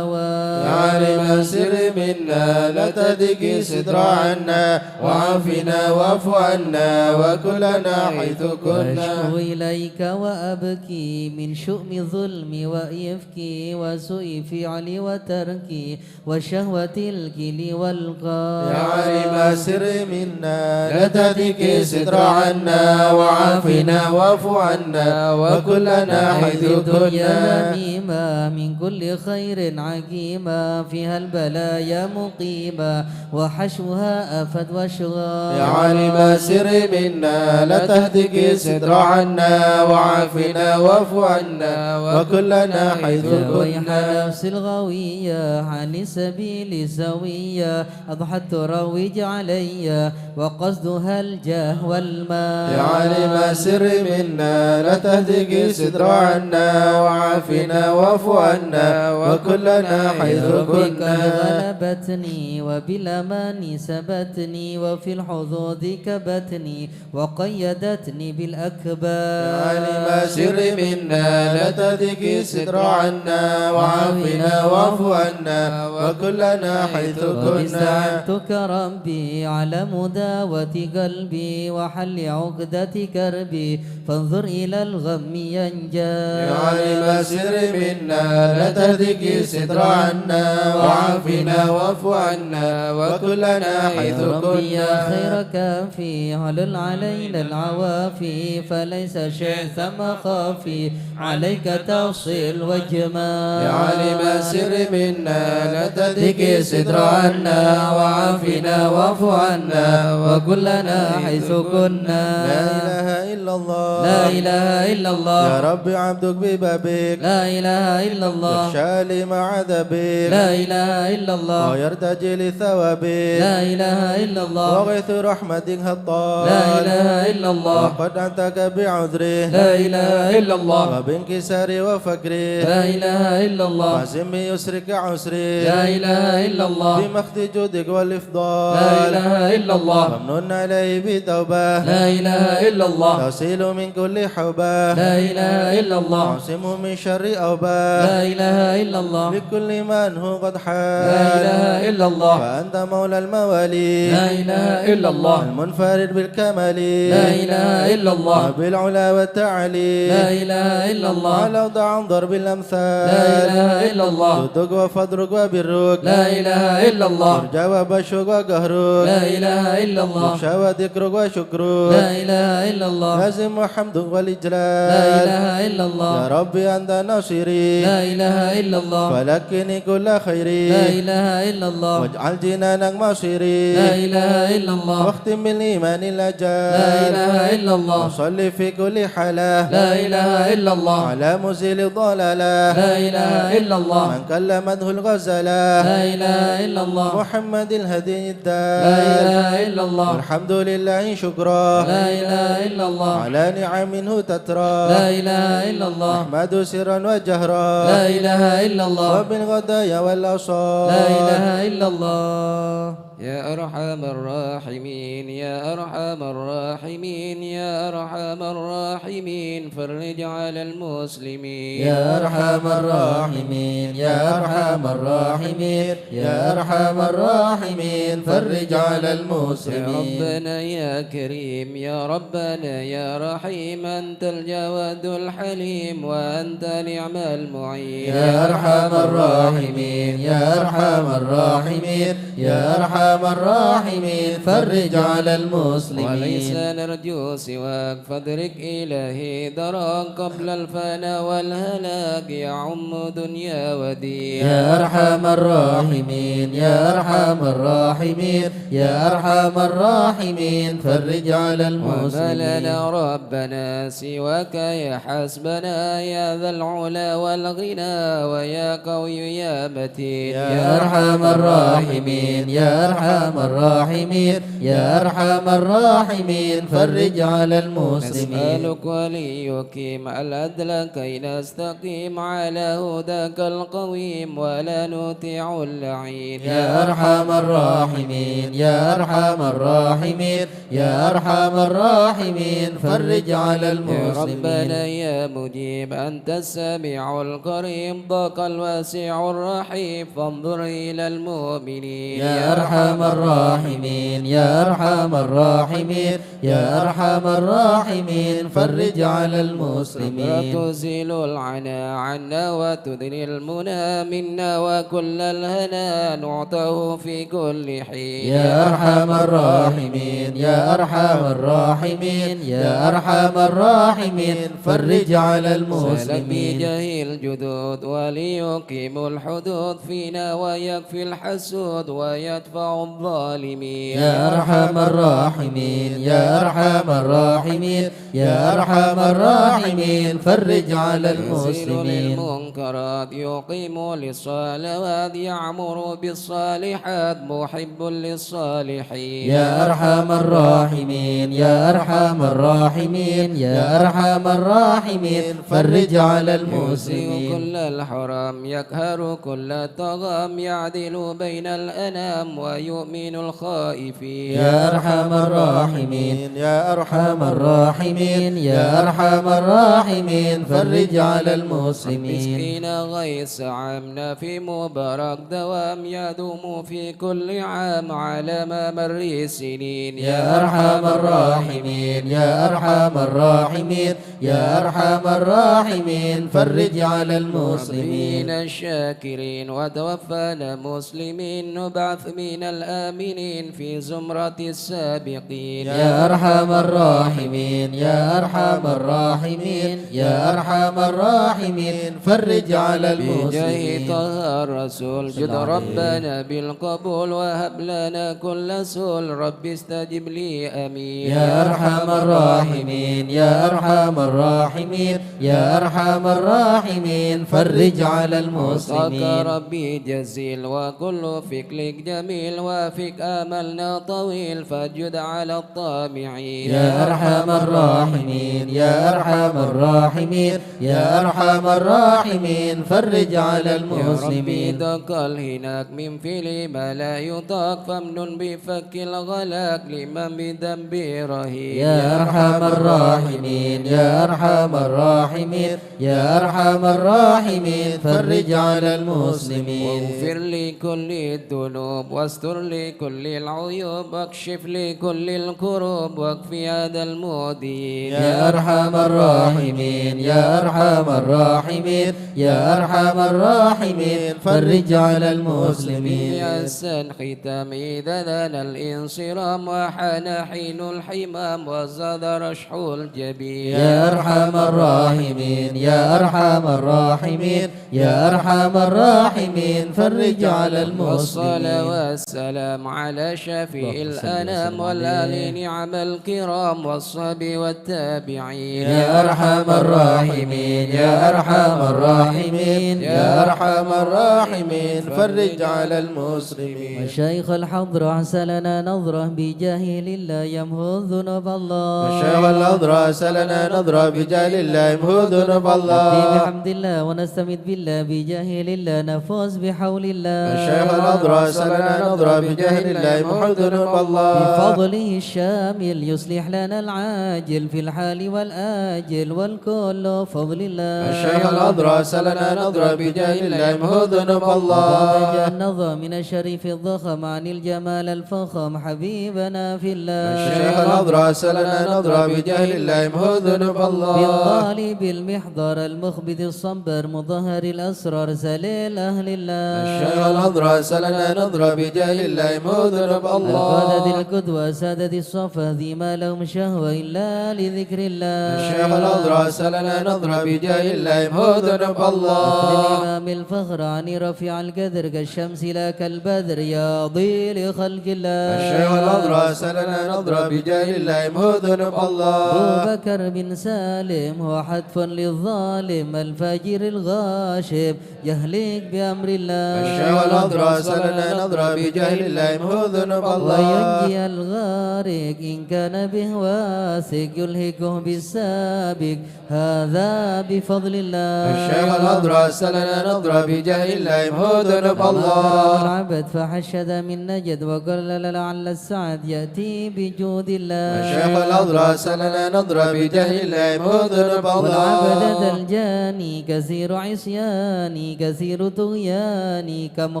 يا عالم السر منا لا تهتك الستر عنا وعافنا واعف عنا وكلنا حيث كنا وأشكو إليك وأبكي من شؤم ظلمي وإفكي وسوء فعلي وتركي وشهوة الكل والقال يا عالم السر منا لا تهتك الستر عنا وعافنا واعف عنا وكلنا حيث الدنيا كنا غنيمة من كل خير عقيمة فيها البلايا مقيمة وحشوها أفد وشغال يا عالم السر منا لا تهتك الستر عنا وعافنا واعف عنا وكلنا حيث يا ويح كنا نفس الغوية عن السبيل سوية أضحت تروج علي وقصدها الجاه والمال يا عالم السر منا لا تهتك الستر عنا وعافنا واعف عنا وكلنا حيث ربي قد كنا غلبتني وبالأمان سبتني وفي الحظوظ كبتني وقيدتني بالأكبار يا عالم السر منا لا تهتك الستر عنا وعافنا واعف عنا وكلنا حيث كنا واستعنتك ربي على مداوة قلبي وحل عقدة كربي فانظر إلى الغم ينجى يا عالم السر منا لا تهتك الستر عنا وعافنا واعف عنا وكلنا حيث يا ربي يا كنا خير كافي علل علينا العوافي فليس شيء ثم خافي عليك تفصيل وجمال يا عالم السر منا لا تهتك الستر عنا وعافنا واعف عنا وكلنا حيث كنا لا إله إلا الله لا إله إلا الله يا رب عبدك ببابك لا إله إلا الله يخشى لما عذبك لا إله إلا الله ويرتجي لثوابك لا إله إلا الله وغيث رحمتك هطال لا إله إلا الله وقد أنتك بعذره لا إله إلا الله وبانكسار وفكره لا إله إلا الله وعزم يسرك عسره لا إله إلا الله بمخت جودك والإفضال لا إله إلا الله ومنن عليه بتوبة لا إله إلا الله تصيل من كل حوبة لا إله إلا الله عاصمه من شر أوبة لا إله إلا الله لكل من هو قد لا حال إله إلا الله فأنت مولى الموالي لا إله إلا الله المنفرد بالكمال لا إله إلا الله وبالعلا والتعالي لا إله إلا إلا الله ولو ضع ضرب الأمثال لا إله إلا الله جودك وفضلك وبرك لا إله إلا الله يرجى وبشرك وقهرك لا إله إلا الله يخشى وذكرك وشكرك لا إله إلا الله لازم حمدك لا والإجلال إله إلا الله يا ربي أنت ناصري لا إله إلا الله فلكني كل خيري لا إله إلا الله واجعل جنانك مصيري لا إله إلا الله واختم بالإيمان الأجال لا إله إلا الله وصلي في كل حالة لا إله إلا الله على مزيل الضلالة لا إله إلا الله من كلمته الغزلة لا إله إلا الله محمد الهدي لا الدال إله إلا الله والحمد لله شكرا لا إله إلا الله على نعم منه تترى لا إله إلا الله أحمد سرا وجهرا لا إله إلا الله وبالغدايا والأصال لا إله إلا الله يا أرحم الراحمين يا أرحم الراحمين يا أرحم الراحمين فرج على المسلمين يا أرحم الراحمين يا أرحم الراحمين يا أرحم الراحمين فرج على يا المسلمين ربنا يا كريم يا ربنا يا رحيم أنت الجواد الحليم وأنت نعم المعين يا أرحم الراحمين يا أرحم الراحمين يا أرحم الراحمين فرج على وليس المسلمين نرجو سواك فادرك إلهي دراك قبل الفنا والهلاك يعم دنيا ودين يا أرحم الراحمين يا أرحم الراحمين يا أرحم الراحمين فرج على وما المسلمين لنا ربنا سواك يا حسبنا يا ذا العلا والغنى ويا قوي يا متين يا أرحم الراحمين يا أرحم الراحمين يا أرحم الراحمين فرج على المسلمين نسألك وليقيم العدل كي نستقيم على هداك القويم ولا نطيع اللعين يا أرحم الراحمين يا أرحم الراحمين يا أرحم الراحمين فرج على يا المسلمين ربنا يا مجيب أنت السميع القريب ضاق الواسع الرحيم فانظر إلى المؤمنين يا أرحم الراحمين يا أرحم الراحمين يا أرحم الراحمين فرج على المسلمين تزيل العنا عنا وتدني المنى منا وكل الهنا نعطه في كل حين يا أرحم الراحمين يا أرحم الراحمين يا أرحم الراحمين فرج على سلم المسلمين بجاه الجدود وليقيم الحدود فينا ويكفي الحسود ويدفع الظالمين يا أرحم الراحمين يا أرحم الراحمين يا أرحم الراحمين فرج على يزيل المسلمين للمنكرات يقيم للصلوات يعمر بالصالحات محب للصالحين يا أرحم الراحمين يا أرحم الراحمين يا أرحم الراحمين فرج على يوزع المسلمين كل الحرام يقهر كل الطغام يعدل بين الأنام ويؤمن الخائفين يا أرحم الراحمين يا أرحم الراحمين يا أرحم الراحمين فرج على المسلمين مسكين غيث عامنا في مبارك دوام يدوم في كل عام على ما مر السنين يا أرحم الراحمين يا أرحم الراحمين يا أرحم الراحمين فرج على المسلمين من الشاكرين وتوفانا مسلمين نبعث من الآمنين في زمرة السابقين يا أرحم الراحمين يا أرحم الراحمين يا أرحم الراحمين فرج على بجاه المسلمين طه الرسول جد ربنا بالقبول وهب لنا كل سول رب استجب لي أمين يا أرحم الراحمين يا أرحم الراحمين يا أرحم الراحمين فرج على وصاك المسلمين ربي جزيل وكل فكرك جميل وفيك آملنا طويل فجد على الطامعين يا أرحم الراحمين يا أرحم الراحمين يا أرحم الراحمين فرج على يا ربي المسلمين دق الهناك من فيل ما لا يطاق فمن بفك الغلاك لمن بذنب رهين يا أرحم الراحمين يا أرحم الراحمين يا أرحم الراحمين فرج على المسلمين واغفر لي كل الذنوب واستر واستر لكل العيوب واكشف لكل الكروب واكفي هذا المؤذين يا أرحم الراحمين يا أرحم الراحمين يا أرحم الراحمين فرج على المسلمين يا أحسن ختام إذا ذان الانصرام وحان حين الحمام وزاد رشح الجبين يا أرحم الراحمين يا أرحم الراحمين يا أرحم الراحمين فرج على والصلاة المسلمين والسلام على شفيع الأنام والآل نعم الكرام والصحب والتابعين يا أرحم الراحمين يا أرحم الراحمين يا أرحم الراحمين فرج على المسلمين وشيخ الحضر أحسن لنا نظرة بجاهل الله يمهو ذنوب الله الشيخ الأضرى سلنا نظرة بجاه الله يمهو ذنوب نبتي الله بحمد الله ونستمد بالله بجاهل الله نفوز بحول الله الشيخ الأضرى سلنا نظرة بجاه الله يمهو ذنوب الله بفضله الشامل يصلح لنا العاجل في الحال والآجل والكل فضل الله الشيخ الأضرى سلنا نظرة بجاه الله يمهو ذنوب الله وضرج النظر من الشريف الضخم عن الجمال الفخم حبيبنا في الله الشيخ الأضرى سلنا نظرة بجاه الله يمهو ذنوب الله بالطالب المحضر المخبت الصبر مظهر الأسرار سليل أهل الله الشيخ الأضرى سلنا نظرة بجاه الله يمهو ذنوب القادة الله القدوة سادة الصفا ذي ما لهم شهوة إلا لذكر الله الشيخ الأضرى سلنا نظرة بجاه الله يمهو ذنوب الله الإمام الفخر عن رفيع القدر كالشمس لا كالبدر يا ضيل خلق الله الشيخ الأضرى سلنا نظرة بجاه الله يمهو ذنوب الله أبو بكر بن سالم هو حتف للظالم الفاجر الغاشم يهلك بأمر الله الشيخ الأضرى سلنا نظرة بجاه الله يمهو ذنوب الله وينجي الغارق إن كان به واثق يلهكه بالسابق هذا بفضل الله الشيخ الأضرى سلنا نظرة بجاه الله يمهو ذنوب الله العبد فحشد من نجد وقال لعل السعد يأتي بجود الله الشيخ الأضرى سلنا نظرة بجاه الله يمهو ذنوب والعبد ذا الله الجاني كثير عصياني كثير طغياني كم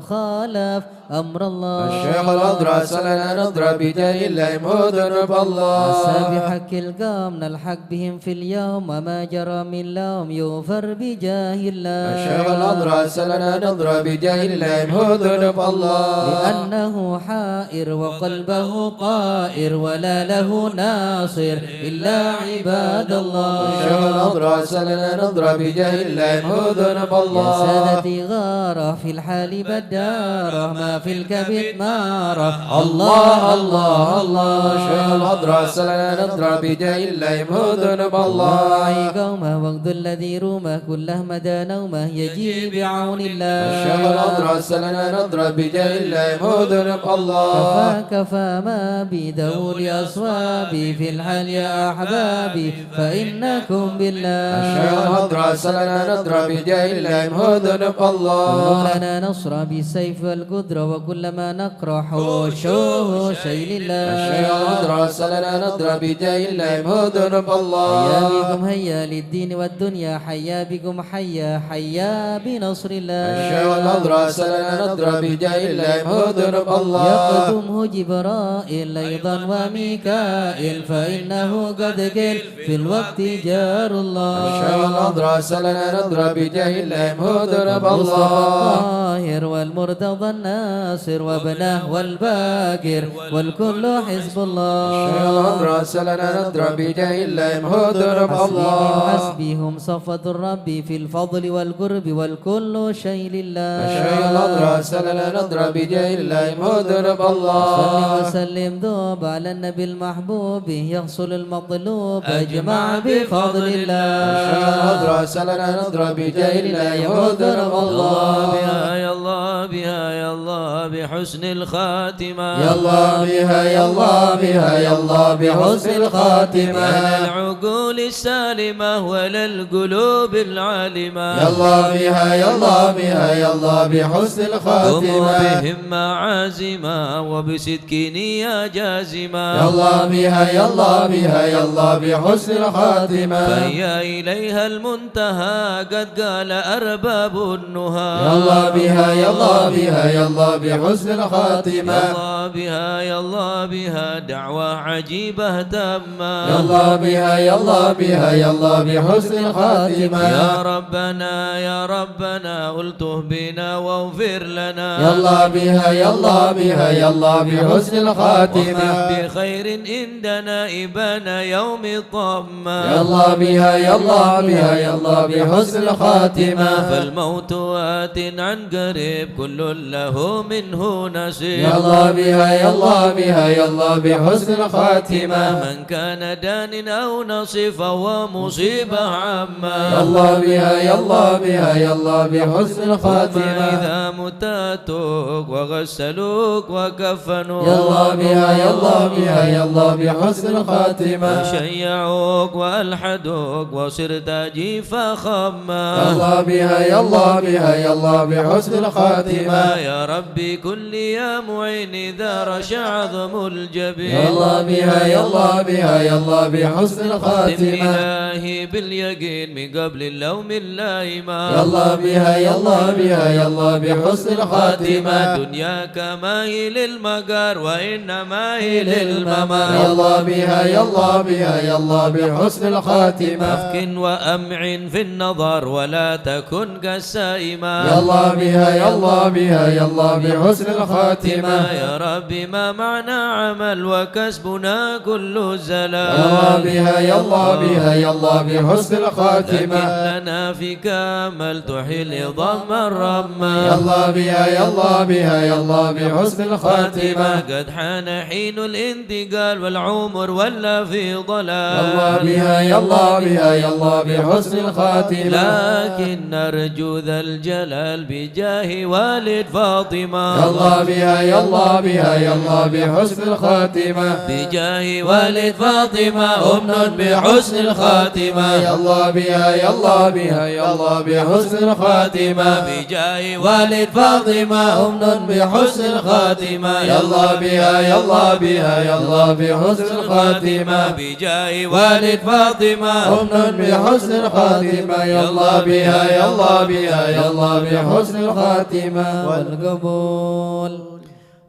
خالف أمر الله الشيخ الأضرى سلنا نظرة بجاه الله يمهو ذنوب الله بحق القوم نلحق بهم في اليوم وما جرى من لوم يغفر بجاه الله الشيخ الأضرى سلنا نظرة بجاه الله يمهو ذنوب الله لأنه حائر وقلبه طائر ولا له ناصر إلا عباد الله الشيخ الأضرى سلنا نظرة بجاه الله يمهو ذنوب يا الله سادتي غارة في الحال بدارة ما في الكبد مارة الله الله الله الشيخ الأضرى سلنا نظرة بجاه الله يمهو ذنوب الله راعي قومه وقد الذي رومه كله مدى نومه يجي بعون الله الشيخ الأضرى سلنا نظرة بجاه الله يمهو ذنوب الله كفى ما بيده لأصوابي في الحال يا أحبابي فإنكم بالله الشيخ الأضرى سلنا نظرة بجاه الله يمهو ذنوب الله لنا نصر بالسيف والقدرة وكل ما نقرأ حوشه شيء لله الشيخ الأضرى سلنا نظرة بجاه الله يمهو ذنوب حيا الله بكم هيا للدين والدنيا حيا بكم حيا حيا بنصر الله الشيخ الأضرى سلنا نظرة بجاه الله يمهو ذنوب الله يقدمه جبرائيل أيضا وميكائيل فإنه قد قيل في الوقت جار الله الشيخ الأضرى سلنا نظرة بجاه الله يمهو ذنوب المصطفى الله الطاهر والمرتضى الناصر وابنه والباقر والكل حزب الله الشيخ الأضرى سلنا نظرة بجاه الله يمهو ذنوب الله حسبهم صفة الرب في الفضل والقرب والكل شيء لله الشيخ الأضرى سلنا نظرة بجاه الله يمهو ذنوب صل الله وسلم دوب على النبي المحبوب يحصل المطلوب أجمع بفضل الله الشيخ الأضرى سلنا نظرة بجاه الله يمهو ذنوب الله بها يا الله بها يا الله بحسن الخاتمة يا الله بها يا الله بها يا الله بحسن الخاتمة على العقول السالمة ولا القلوب العالمة يا الله بها يا الله بها يا الله بحسن قم الخاتمة بهمة عازمة وبصدق نية جازمة يا الله بها يا الله بها يا الله بحسن الخاتمة فهي إليها المنتهى قد قال أرباب النهى يا الله بها يا الله بها يا الله بحسن الخاتمة. يا الله بها يا الله بها دعوة عجيبة تامة. يا الله بها يا الله بها يا الله بحسن الخاتمة. يا ربنا يا ربنا ألطف بنا واغفر لنا. يا الله بها يا الله بها يا الله بحسن الخاتمة. بخير عندنا إبانا يوم الطامة. يا الله بها يا الله بها يا الله بحسن الخاتمة. فالموت آت عن قريب كل له منه نصيب. يا الله بها يا الله بها يا الله بحسن الخاتمة. من كان دان أو نصيب فهو مصيبة عامة. يا الله بها يا الله بها يا الله بحسن الخاتمة. إذا متاتوك وغسلوك وكفنوك. يا الله بها يا الله بها يا الله بحسن الخاتمة. وشيعوك وألحدوك وصرت جيفا خما. يا الله بها يا الله بها يا الله بحسن الخاتمة. يا ربي كل يا معين إذا رشع عظم الجبين. يا الله بها يا الله بها يا الله بحسن الخاتمة. إلهي باليقين من قبل اللوم اللائمة. يا الله بها يا الله بها يا الله بحسن الخاتمة. دنياك ما هي للمقار وإنما هي للممات. يا الله بها يا الله بها يا الله بحسن الخاتمة. أفكن وأمعن في النظر ولا تكن كالسائمة. يا الله بها يا الله بها يا الله بحسن الخاتمة. يا ربي ما معنى عمل وكسبنا كل زلال. يا الله بها يا الله بها يا الله بحسن الخاتمة. لنا فيك أمل تحيل ضم الرمى. يا الله بها يا الله بها يا الله بحسن الخاتمة. قد حان حين الانتقال والعمر ولا في ضلال. يا الله بها يا الله بها يا الله بحسن الخاتمة. لكن نرجو ذا الجلال بجاه والد فاطمة. يا الله بها يا الله بها يا الله بحسن الخاتمة. بجاه والد فاطمة أمن بحسن الخاتمة. يا الله بها يا الله بها يا الله بحسن الخاتمة. بجاه والد فاطمة أمن بحسن الخاتمة. يا الله بها يا الله بها يا الله بحسن الخاتمة. بجاه والد فاطمة أمن بحسن الخاتمة. يا الله بها يا الله بها يا الله بحسن الخاتمة والقبول.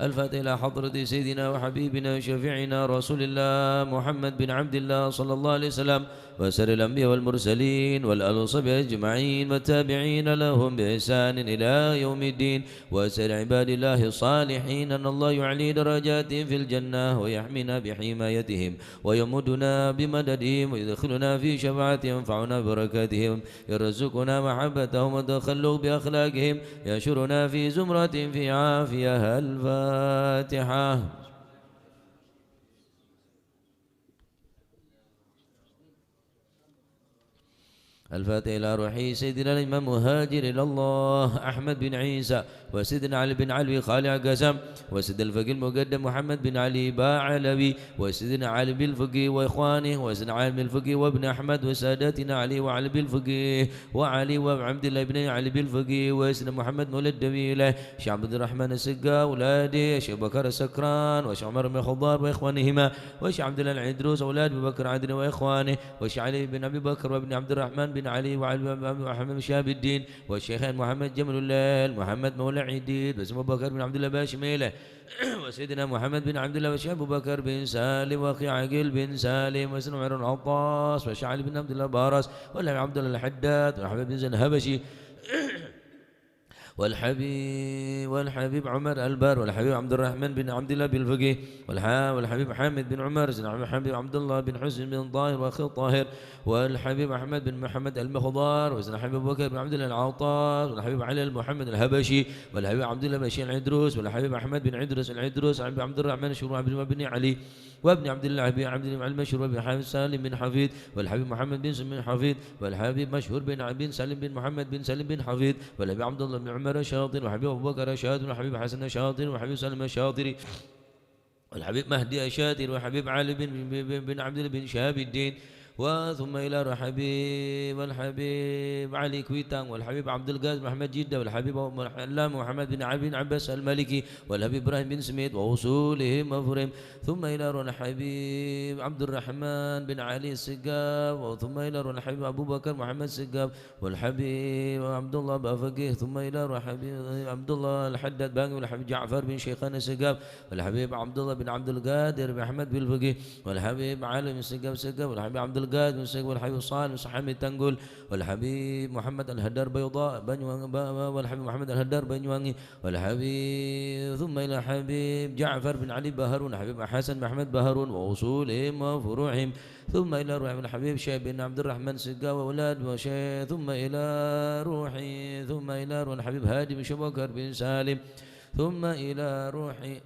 الفاتحة إلى حضرة سيدنا وحبيبنا وشفيعنا رسول الله محمد بن عبد الله صلى الله عليه وسلم وسر الأنبياء والمرسلين والآل والصحبه أجمعين والتابعين لهم بإحسان إلى يوم الدين وسر عباد الله الصالحين أن الله يعلي درجاتهم في الجنة ويحمينا بحمايتهم ويمدنا بمددهم ويدخلنا في شفاعتهم ينفعنا بركاتهم يرزقنا محبتهم وتخلق بأخلاقهم يشرنا في زمرة في عافية الفاتحة. الفاتحة إلى روحي سيدنا الإمام مهاجر إلى الله أحمد بن عيسى وسيدنا علي بن علوي خالع قسم وسيدنا الفقيه المقدم محمد بن علي باعلوي وسيدنا علي بالفقيه وإخوانه وسيدنا علي بن الفقيه وابن أحمد وسادتنا علي وعلي بالفقيه وعلي وعبد الله بن علي بالفقيه وسيدنا محمد مولد الدميلة شيخ عبد الرحمن السقا أولاده شيخ بكر السكران وشيخ عمر بن الخضار وإخوانهما وشيخ عبد الله العدروس أولاد أبي بكر عدن وإخوانه وشيخ علي بن أبي بكر وابن عبد الرحمن بن علي وعلي محمد شهاب الدين والشيخين محمد جمل الليل محمد مولى عديد واسمه أبو بكر بن عبد الله باشميله وسيدنا محمد بن عبد الله وشيخ أبو بكر بن سالم وأخي عقيل بن سالم وسيدنا عمر العطاس وشعلي بن عبد الله بارس والحبيب عبد الله الحداد والحبيب بن زين هبشي والحبيب عمر البر والحبيب عبد الرحمن بن عبد الله بالفقيه والحبيب حامد بن عمر والحبيب عبد الله بن حسن بن طاهر واخي الطاهر والحبيب احمد بن محمد المخضار والحبيب ابو بكر بن عبد الله العطاس والحبيب علي محمد الهبشي والحبيب عبد الله بشير العدروس والحبيب احمد بن عدروس العدروس والحبيب عبد الرحمن الشروع بن علي وابن عبد الله عبد الله المشهور بن حبيب سالم بن حفيظ والحبيب محمد بن سلم بن حفيظ والحبيب مشهور بن سالم بن محمد بن سالم بن حفيظ والحبيب عبد الله بن عمر الشاطر وحبيب ابو بكر الشاطر والحبيب حسن الشاطر وحبيب سالم الشاطري والحبيب مهدي الشاطر وحبيب علي بن عبد الله بن شهاب الدين وثم إلى روح الحبيب والحبيب علي كويتان والحبيب عبد القادر محمد جدة والحبيب العلامة محمد بن علي بن عباس المالكي والحبيب إبراهيم بن سميت ووصولهم مفرم. ثم إلى روح الحبيب عبد الرحمن بن علي السقاف ثم إلى روح الحبيب أبو بكر محمد السقاف والحبيب عبد الله بافقيه. ثم إلى روح الحبيب عبد الله الحداد باقي والحبيب جعفر بن شيخان السقاف والحبيب عبد الله بن عبد القادر بن أحمد بالفقيه والحبيب علي بن السقاف والحبيب عبد القادر بن السقاف والحبيب صالح بن حميد تنقل والحبيب محمد الهدار بيضاء والحبيب محمد الهدار بنيواني والحبيب. ثم إلى الحبيب جعفر بن علي بهرون الحبيب حسن بن أحمد بهرون وأصولهم وفروعهم. ثم إلى روح الحبيب شيخ بن عبد الرحمن سقا وأولاد وشيخ. ثم إلى روحي ثم إلى روح الحبيب هادي بن شبكر بن سالم. ثم إلى روحي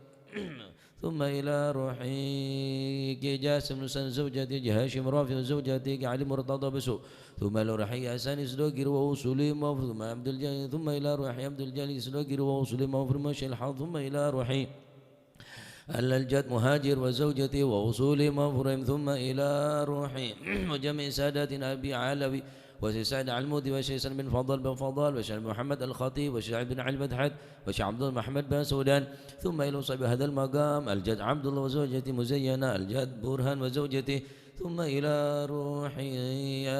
ثم إلى روحي جاسم نسان زوجتي هاشم رافع وزوجتي علي مرتضى بسوء. ثم إلى روحي حسن سلوكر ووصولي مغفر. ثم عبد الجليل ثم إلى روحي عبد الجليل سلوكر ووصولي مغفر مشي الحظ. ثم إلى روحي الجد مهاجر وزوجتي ووصولي مغفر. ثم إلى روحي وجميع ساداتنا أبي علوي وشيخ سعد علمودي وشيخ بن فضل بن فضل وشيخ محمد الخطيب وشيخ بن علي مدحت وشيخ عبد الله محمد بن سودان. ثم إلى صاحب هذا المقام الجد عبد الله وزوجتي مزينة الجد برهان وزوجته. ثم إلى روحي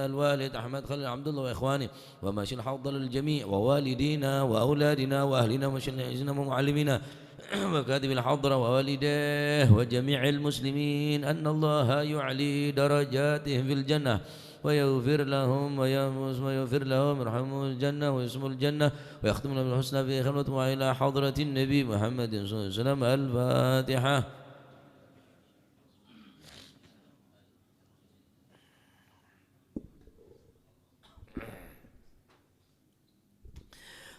الوالد أحمد خليل عبد الله وإخواني وماشي الحوض للجميع ووالدينا وأولادنا وأهلنا ومشايخنا ومعلمينا وكاتب الحضرة ووالديه وجميع المسلمين أن الله يعلي درجاتهم في الجنة ويغفر لهم ويغفر لهم يرحمهم الجنة ويسموا الجنة ويختمون بالحسنى في خلوة وإلى حضرة النبي محمد صلى الله عليه وسلم. الفاتحة.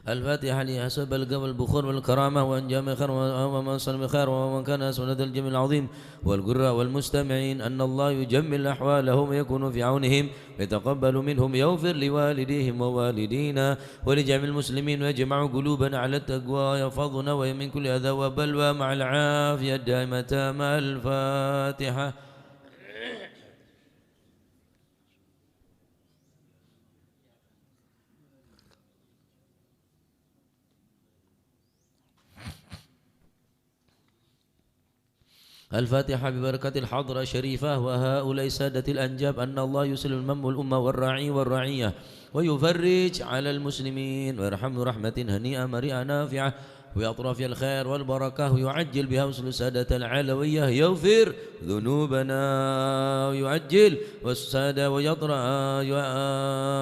الفاتحة لحسب القبل البخور والكرامة وأنجام خير ومن صلى بخير ومن كان سند الجميل العظيم والقراء والمستمعين أن الله يجمل أحوالهم ويكون في عونهم ويتقبل منهم يغفر لوالديهم ووالدينا ولجميع المسلمين ويجمع قلوبنا على التقوى ويحفظنا ومن كل أذى وبلوى مع العافية الدائمة. مع الفاتحة. الفاتحة ببركة الحضرة الشريفة وهؤلاء سادة الأنجاب أن الله يسلم المم والأمة والراعي والرعية ويفرج على المسلمين ويرحم رحمة هنيئة مريئة نافعة ويطرف الخير والبركة ويعجل بها وصل السادة العلوية يغفر ذنوبنا ويعجل والسادة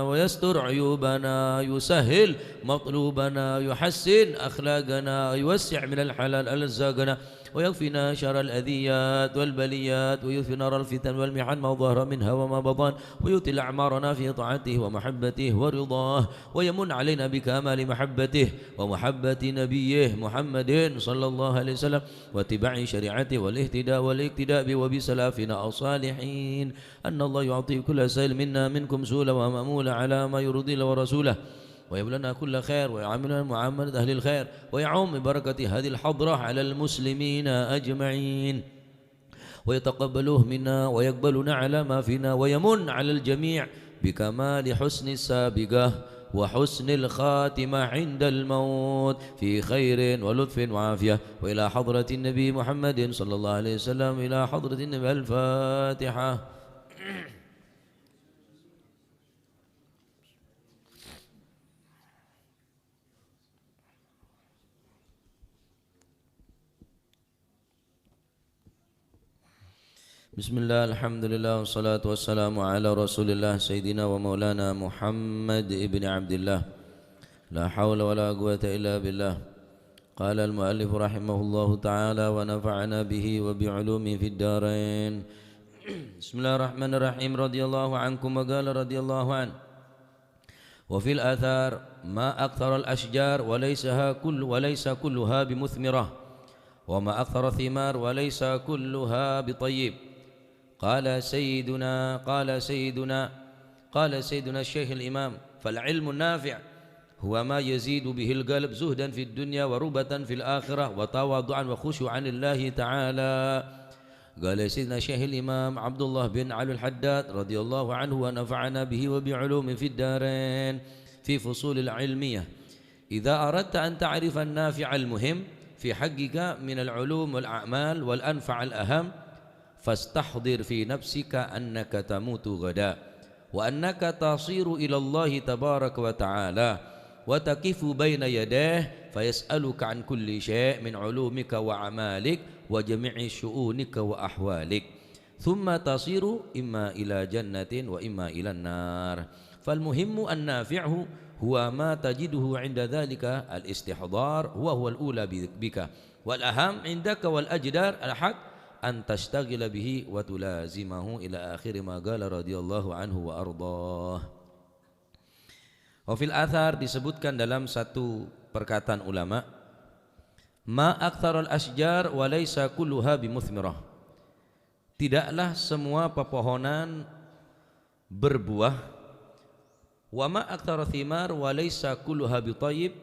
ويستر عيوبنا يسهل مطلوبنا يحسن أخلاقنا يوسع من الحلال أرزاقنا ويكفينا شر الأذيات والبليات ويكفي نار الفتن والمحن ما ظهر منها وما بطن ويطل أعمارنا في طاعته ومحبته ورضاه ويمن علينا بكمال محبته ومحبة نبيه محمد صلى الله عليه وسلم واتباع شريعته والاهتداء والاقتداء وبسلافنا الصالحين أن الله يعطي كل سائل منا منكم سولا ومأمولا على ما يرضي الله ورسوله ويبلنا كل خير ويعاملنا معاملة أهل الخير ويعم ببركة هذه الحضرة على المسلمين أجمعين ويتقبلوه منا ويقبلنا على ما فينا ويمن على الجميع بكمال حسن السابقة وحسن الخاتمة عند الموت في خير ولطف وعافية. وإلى حضرة النبي محمد صلى الله عليه وسلم إلى حضرة النبي. الفاتحة. بسم الله الحمد لله والصلاة والسلام على رسول الله سيدنا ومولانا محمد ابن عبد الله لا حول ولا قوة إلا بالله. قال المؤلف رحمه الله تعالى ونفعنا به وبعلومه في الدارين. بسم الله الرحمن الرحيم. رضي الله عنكم وقال رضي الله عنه وفي الآثار ما أكثر الأشجار وليس كلها بمثمرة وما أكثر الثمار وليس كلها بطيب. قال سيدنا الشيخ الإمام فالعلم النافع هو ما يزيد به القلب زهدا في الدنيا وربة في الآخرة وتواضعا وخشوعا لله تعالى. قال سيدنا الشيخ الإمام عبد الله بن علي الحداد رضي الله عنه ونفعنا به وبعلوم في الدارين في فصول العلمية: إذا أردت أن تعرف النافع المهم في حقك من العلوم والأعمال والأنفع الأهم فاستحضر في نفسك أنك تموت غدا وأنك تصير إلى الله تبارك وتعالى وتقف بين يديه فيسألك عن كل شيء من علومك وأعمالك وجميع شؤونك وأحوالك ثم تصير إما إلى جنة وإما إلى النار. فالمهم النافع هو ما تجده عند ذلك الاستحضار وهو الأولى بك، والأهم عندك والأجدار الحق أن تشتغل به وتلازمه إلى آخر ما قال رضي الله عنه وأرضاه. Wafil athar disebutkan dalam satu perkataan ulama, ma aktsarul asjar wa laisa kulluha bimuthmirah. Tidaklah semua pepohonan berbuah, wa ma aktsarul thimar wa laisa kulluha bithayyib.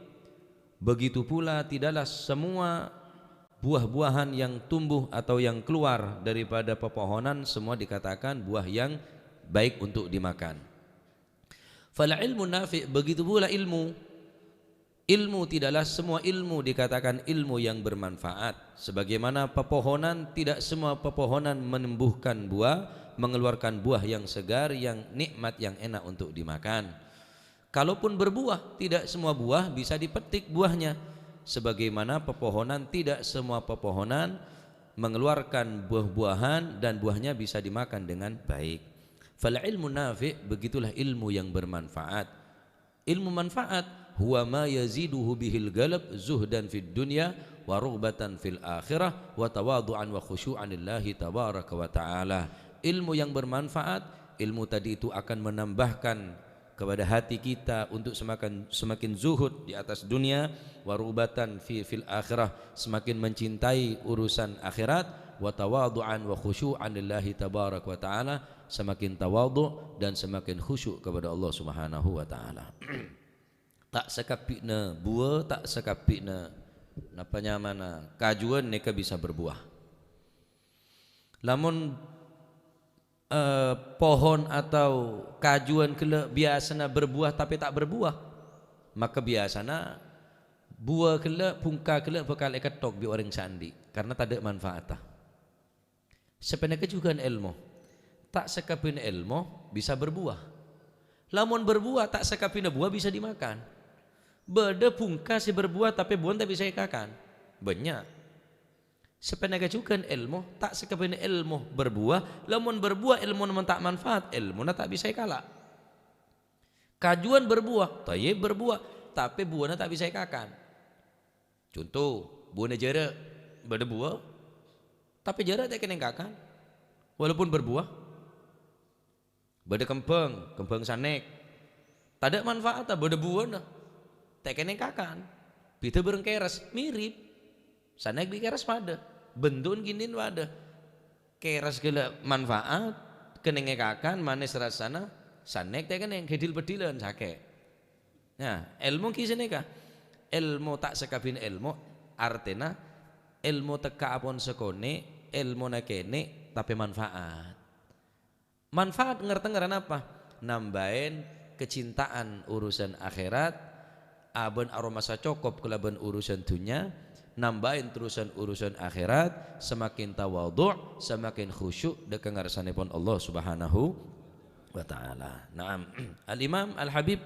Begitu pula tidaklah semua buah-buahan yang tumbuh atau yang keluar daripada pepohonan semua dikatakan buah yang baik untuk dimakan. Fal ilmu nafi', begitu pula ilmu tidaklah semua ilmu dikatakan ilmu yang bermanfaat. Sebagaimana pepohonan tidak semua pepohonan menumbuhkan buah, mengeluarkan buah yang segar, yang nikmat, yang enak untuk dimakan. Kalaupun berbuah, tidak semua buah bisa dipetik buahnya. Sebagaimana pepohonan tidak semua pepohonan mengeluarkan buah-buahan dan buahnya bisa dimakan dengan baik. Fal ilmu nafi', begitulah ilmu yang bermanfaat. Ilmu manfaat huwa ma yaziduhu bihil galab zuhdan fid dunya wa rughbatan fil akhirah wa tawadu'an wa khusyu'an lillahi tabaraka wa ta'ala. Ilmu yang bermanfaat, ilmu tadi itu akan menambahkan kepada hati kita untuk semakin zuhud di atas dunia, wa rughbatan fil akhirah, semakin mencintai urusan akhirat, wa tawadu'an wa khusyu'an lillahi tabaraka wa ta'ala, semakin tawadhu dan semakin khusyuk kepada Allah Subhanahu wa taala. Tak sekapikna buah, tak sekapikna napanya mana kajuan neka bisa berbuah. Lamun pohon atau kajuan kele biasana berbuah tapi tak berbuah, maka biasana buah kele pungka kele bakal ketok bi orang sandi karena tak ada manfaat. Sebenarnya juga ilmu tak sekapin ilmu bisa berbuah. Lamun berbuah tak sekapin buah bisa dimakan. Beda pungka si berbuah tapi buah tak bisa ikakan. Banyak. Sebenarnya juga ilmu tak sekapin ilmu berbuah. Lamun berbuah ilmu namun tak manfaat, ilmu tak bisa ikala. Kajuan berbuah, tayyib berbuah, tapi buahnya tak bisa ikakan. Contoh, buahnya jera beda buah, tapi jera tak kena ikakan. Walaupun berbuah. Beda kembang sanek, tak ada manfaat, beda buah nah, tak kena kakan, bita berengkeras mirip, sanek bikeras pada, bendun ginin pada, keras gila manfaat, kena ngekakan, manis rasana, sanek tak kena gedil bedilan sake. Nah, ilmu kisah kah? Ilmu tak sekabin ilmu, artinya ilmu teka apon sekone, ilmu nakene tapi manfaat. Manfaat ngerti-ngerti apa? Nambahin kecintaan urusan akhirat, aben aromasa cokop kelaban urusan dunia, nambahin terusan urusan akhirat, semakin tawadhu', semakin khusyuk dekat ngarsanipun Allah Subhanahu wa taala. Naam. Al-Imam Al-Habib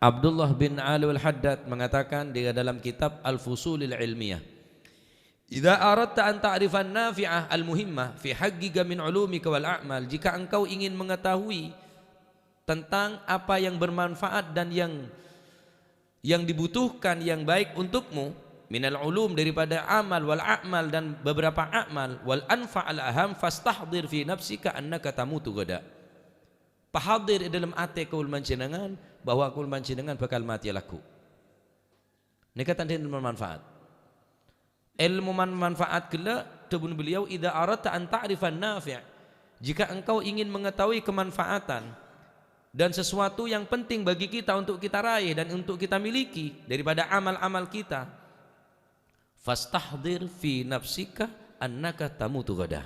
Abdullah bin Ali Al-Haddad mengatakan di dalam kitab Al-Fusulil Ilmiyah, idza aradta an ta'rifa an-nafi'ah al-muhimmah fi haqqika min 'ulumika wal a'mal, jika engkau ingin mengetahui tentang apa yang bermanfaat dan yang dibutuhkan yang baik untukmu, minal ulum daripada amal wal a'mal dan beberapa amal, wal anfa'al aham fastahdir fi nafsika annaka tamutu gada. Pahadir dalam ate kaul manjenengan bahwa kaul manjenengan bakal mati laku. Nika tanda bermanfaat. Ilmu manfaat kala tebun beliau, idza aradta an ta'rifan nafi', jika engkau ingin mengetahui kemanfaatan dan sesuatu yang penting bagi kita untuk kita raih dan untuk kita miliki daripada amal-amal kita, fastahdir fi nafsika annaka tamutu ghadah.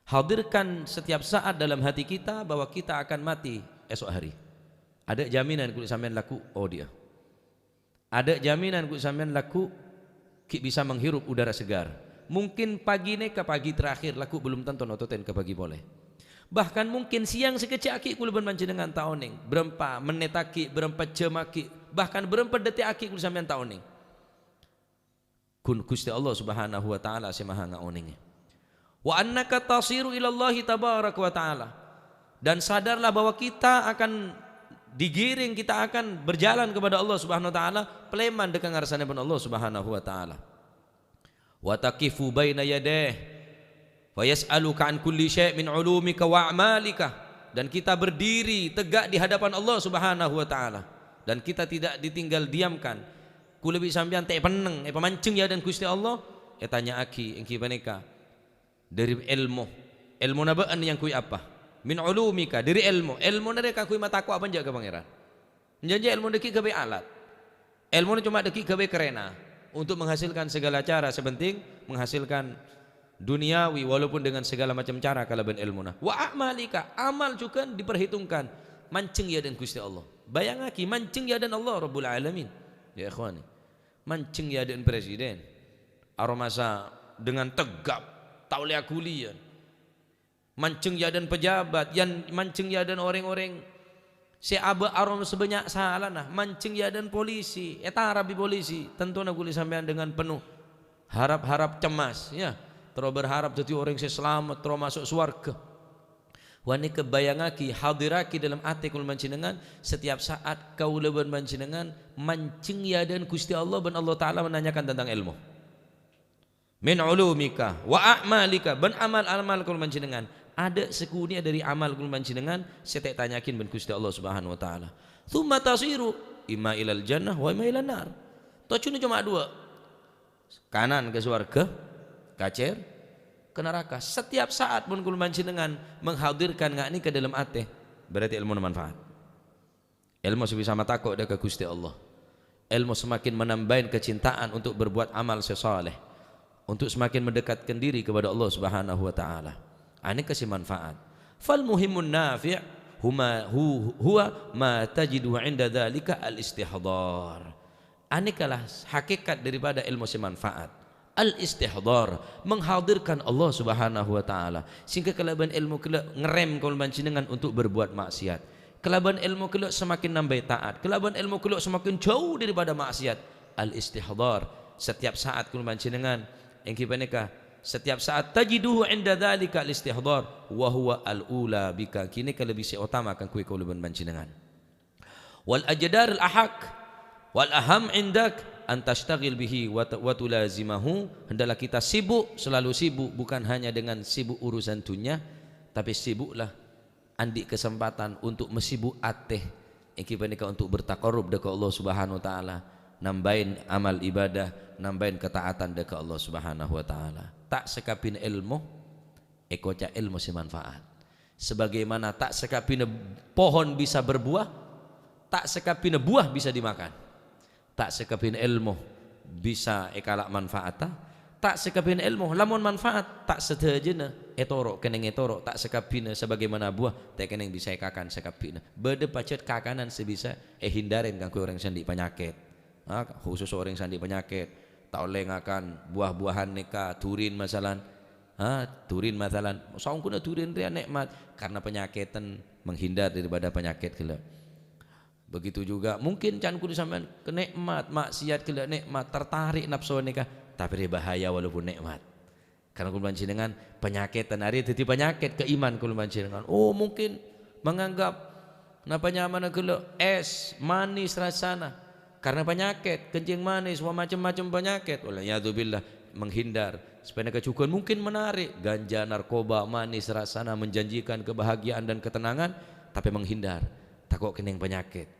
Hadirkan setiap saat dalam hati kita bahwa kita akan mati esok hari. Ada jaminan kulit sampean laku, oh dia. Ada jaminan kulit sampean laku bisa menghirup udara segar. Mungkin pagi ini ke pagi terakhir laku belum tentu nototen ke pagi boleh. Bahkan mungkin siang sekecil aki kulit dengan taoning. Berempat menit aki, berempat jam aki, bahkan berempat detik aki kulit sampean taoning. Kun Gusti Allah Subhanahu wa taala semaha ngaoningnya. Wa annaka tasiru ilallahi tabaraka wa ta'ala, dan sadarlah bahwa kita akan digiring, kita akan berjalan kepada Allah Subhanahu wa taala pleman dekat ngarsane pun Allah Subhanahu wa taala. Wa taqifu baina yadayh wa yas'aluka an kulli syai' min ulumika wa a'malika, dan kita berdiri tegak di hadapan Allah Subhanahu wa taala dan kita tidak ditinggal diamkan. Ku lebih sampean teh peneng pemancing ya dan Gusti Allah tanya aki engki paneka dari ilmu nabaan yang kui apa min ulumika, dari ilmu mereka kui mataku apa jaga pangeran menjanji ilmu deki gawe alat, ilmu cuma deki gawe kerena untuk menghasilkan segala cara sepenting menghasilkan duniawi walaupun dengan segala macam cara kalaban ilmu wa a'malika, amal juga diperhitungkan mancing ya dan Gusti Allah. Bayangaki mancing ya dan Allah Rabbul Alamin ya ikhwani, mancing ya dan presiden aromasa dengan tegap taulia kuliah, mancing ya dan pejabat, yang mancing ya dan orang-orang si aba arom sebanyak salah nah, mancing ya dan polisi, eta rabi polisi, tentu nak kuliah sampean dengan penuh harap-harap cemas, ya, terus berharap jadi orang si selamat, terus masuk surga. Wani kebayangaki hadiraki dalam hati kul mancinengan setiap saat kau leban mancinengan mancing ya dan Gusti Allah dan Allah Taala menanyakan tentang ilmu. Min ulumika wa a'malika, ben amal-amal kul mancinengan ada sekunia dari amal kul mancinengan setek tanyakin ben Gusti Allah Subhanahu wa taala. Tsumma tasiru imma ilal jannah wa imma ilan nar. Tocune cuma dua. Kanan ke surga, kacer ke neraka. Setiap saat pun kul mancinengan menghadirkan ngak ni ke dalam hati, berarti ilmu manfaat. Ilmu sebisa matakok ke Gusti Allah. Ilmu semakin menambah kecintaan untuk berbuat amal sesaleh, untuk semakin mendekatkan diri kepada Allah Subhanahu wa taala. Ini kasih manfaat. Fal muhimun nafi' huwa ma tajidu 'inda dzalika al-istihdar. Anikalah hakikat daripada ilmu semanfaat. Al-istihdar, menghadirkan Allah Subhanahu wa taala. Sehingga kelaban ilmu kelak ngerem kul mancinengan untuk berbuat maksiat. Kelaban ilmu kelak semakin nambah taat. Kelaban ilmu kelak semakin jauh daripada maksiat. Al-istihdar, setiap saat kul mancinengan yang kipaneka setiap saat tajiduhu inda dzalika al-istihdar wa huwa al-ula bika, kini lebih seutama kan kui kuluban mancinengan. Wal ajdar al-ahaq wal aham indak an tashtagil bihi wa tulazimahu, hendaklah kita sibuk, selalu sibuk, bukan hanya dengan sibuk urusan dunia, tapi sibuklah andi kesempatan untuk mesibuk ateh yang kipaneka untuk bertaqarrub dekat Allah Subhanahu wa taala, nambahin amal ibadah, nambahin ketaatan dekat Allah Subhanahu wa taala. Tak sekapin ilmu ekoca ilmu semanfaat. Sebagaimana tak sekapin pohon bisa berbuah, tak sekapin buah bisa dimakan. Tak sekapin ilmu bisa ekalak manfaat, tak sekapin ilmu lamun manfaat tak sedejena etoro keneng etoro, tak sekapin sebagaimana buah tak keneng bisa ekakan sekapin. Bede pacet kakanan sebisa hindarin kanggo orang sandi penyakit. Khusus orang sandi penyakit tak oleh ngakan buah-buahan neka turin masalan, turin masalan saung kuna turin dia nikmat karena penyakitan, menghindar daripada penyakit kelak. Begitu juga mungkin can kudu sampean kenikmat maksiat kelak nikmat tertarik nafsu neka, tapi bahaya walaupun nikmat. Karena kudu dengan penyakit hari jadi penyakit keiman kudu dengan. Oh mungkin menganggap napa nyaman kelak es manis rasana karena penyakit kencing manis macam-macam penyakit, wallahubillah menghindar supaya kecukupan mungkin menarik ganja narkoba manis rasana menjanjikan kebahagiaan dan ketenangan, tapi menghindar takut kening penyakit.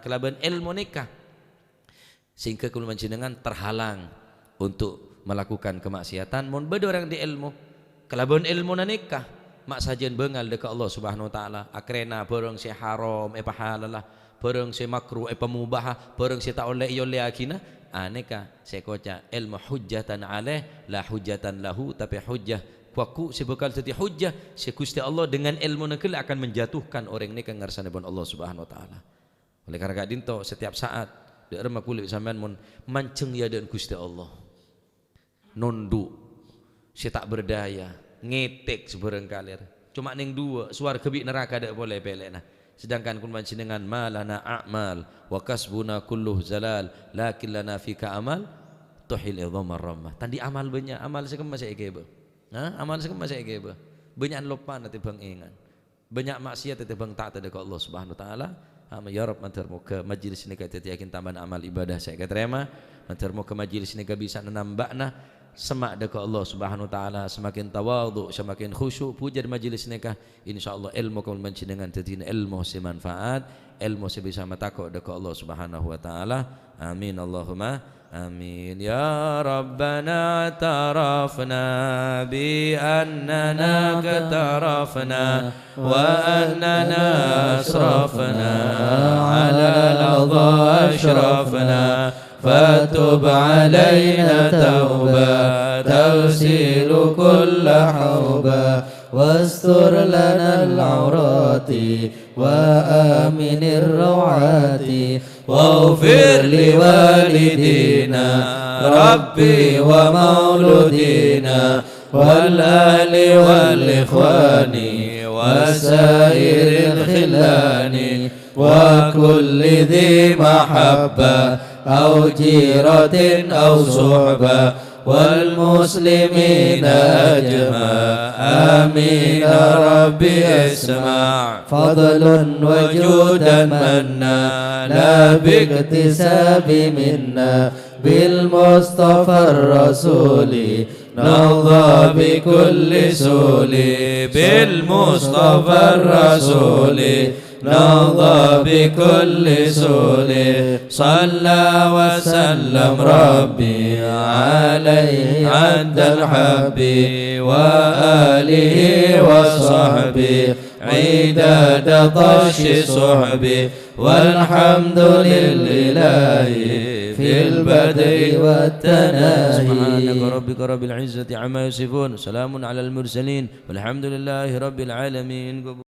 Kelaban ilmu nikah sehingga kulo mancinengan terhalang untuk melakukan kemaksiatan. Mun beda orang di ilmu kelaban ilmu nikah mak sajen bengal dekat Allah Subhanahu wa taala, akrena barang si haram pahalalah, barang si makruh pemubah, barang si tak oleh iyo leakina. Nikah sekoca ilmu hujjatan alaih la hujjatan lahu, tapi hujjah Waku sebekal tadi hujjah sekusti Allah dengan ilmu nakil akan menjatuhkan orang ini ke ngarsane pun Allah Subhanahu wa taala. Oleh karena dinto setiap saat daerah makulit sampean mun manceng ya dan Gusti Allah. Nunduk si tak berdaya, ngetek sebereng kalir. Cuma ning dua suar kebi neraka dak boleh pelekna. Sedangkan kun panjenengan malana a'mal wa kasbuna kulluh zalal lakin lana fika amal tuhil idhamar ramah. Tandi amal banyak amal sekema saya kebe. Amal sekema saya kebe. Banyak lupa nanti bang ingan. Banyak maksiat nanti bang taat kepada Allah Subhanahu wa taala. Ya Rabb matur muka majlis ini kita yakin tambahan amal ibadah saya terima. Matur muka majlis ini bisa menambahna semak dekat Allah Subhanahu wa taala semakin tawadhu semakin khusyuk puja majlis nikah insyaallah ilmu kamu mencinengan tadina ilmu si manfaat ilmu si bisa matakok dekat Allah Subhanahu wa taala amin Allahumma amin ya rabbana tarafna bi annana katarafna wa annana asrafna ala al-adha ashrafna فتب علينا توبة تغسل كل حوبة واستر لنا العورات وآمن الروعات واغفر لوالدينا ربي ومولودينا والأهل والإخوان وسائر الخلان وكل ذي محبة أو جيرة أو صحبة والمسلمين أجمع آمين ربي اسمع فضل وجودا منا لا باكتساب منا بالمصطفى الرسول نرضى بكل سول بالمصطفى الرسول نرضى بكل سول صلى وسلم ربي عليه عند الحب وآله وصحبه عداد طش صحبه والحمد لله في البدء والتناهي سبحانك ربك رب العزة عما يصفون سلام على المرسلين والحمد لله رب العالمين.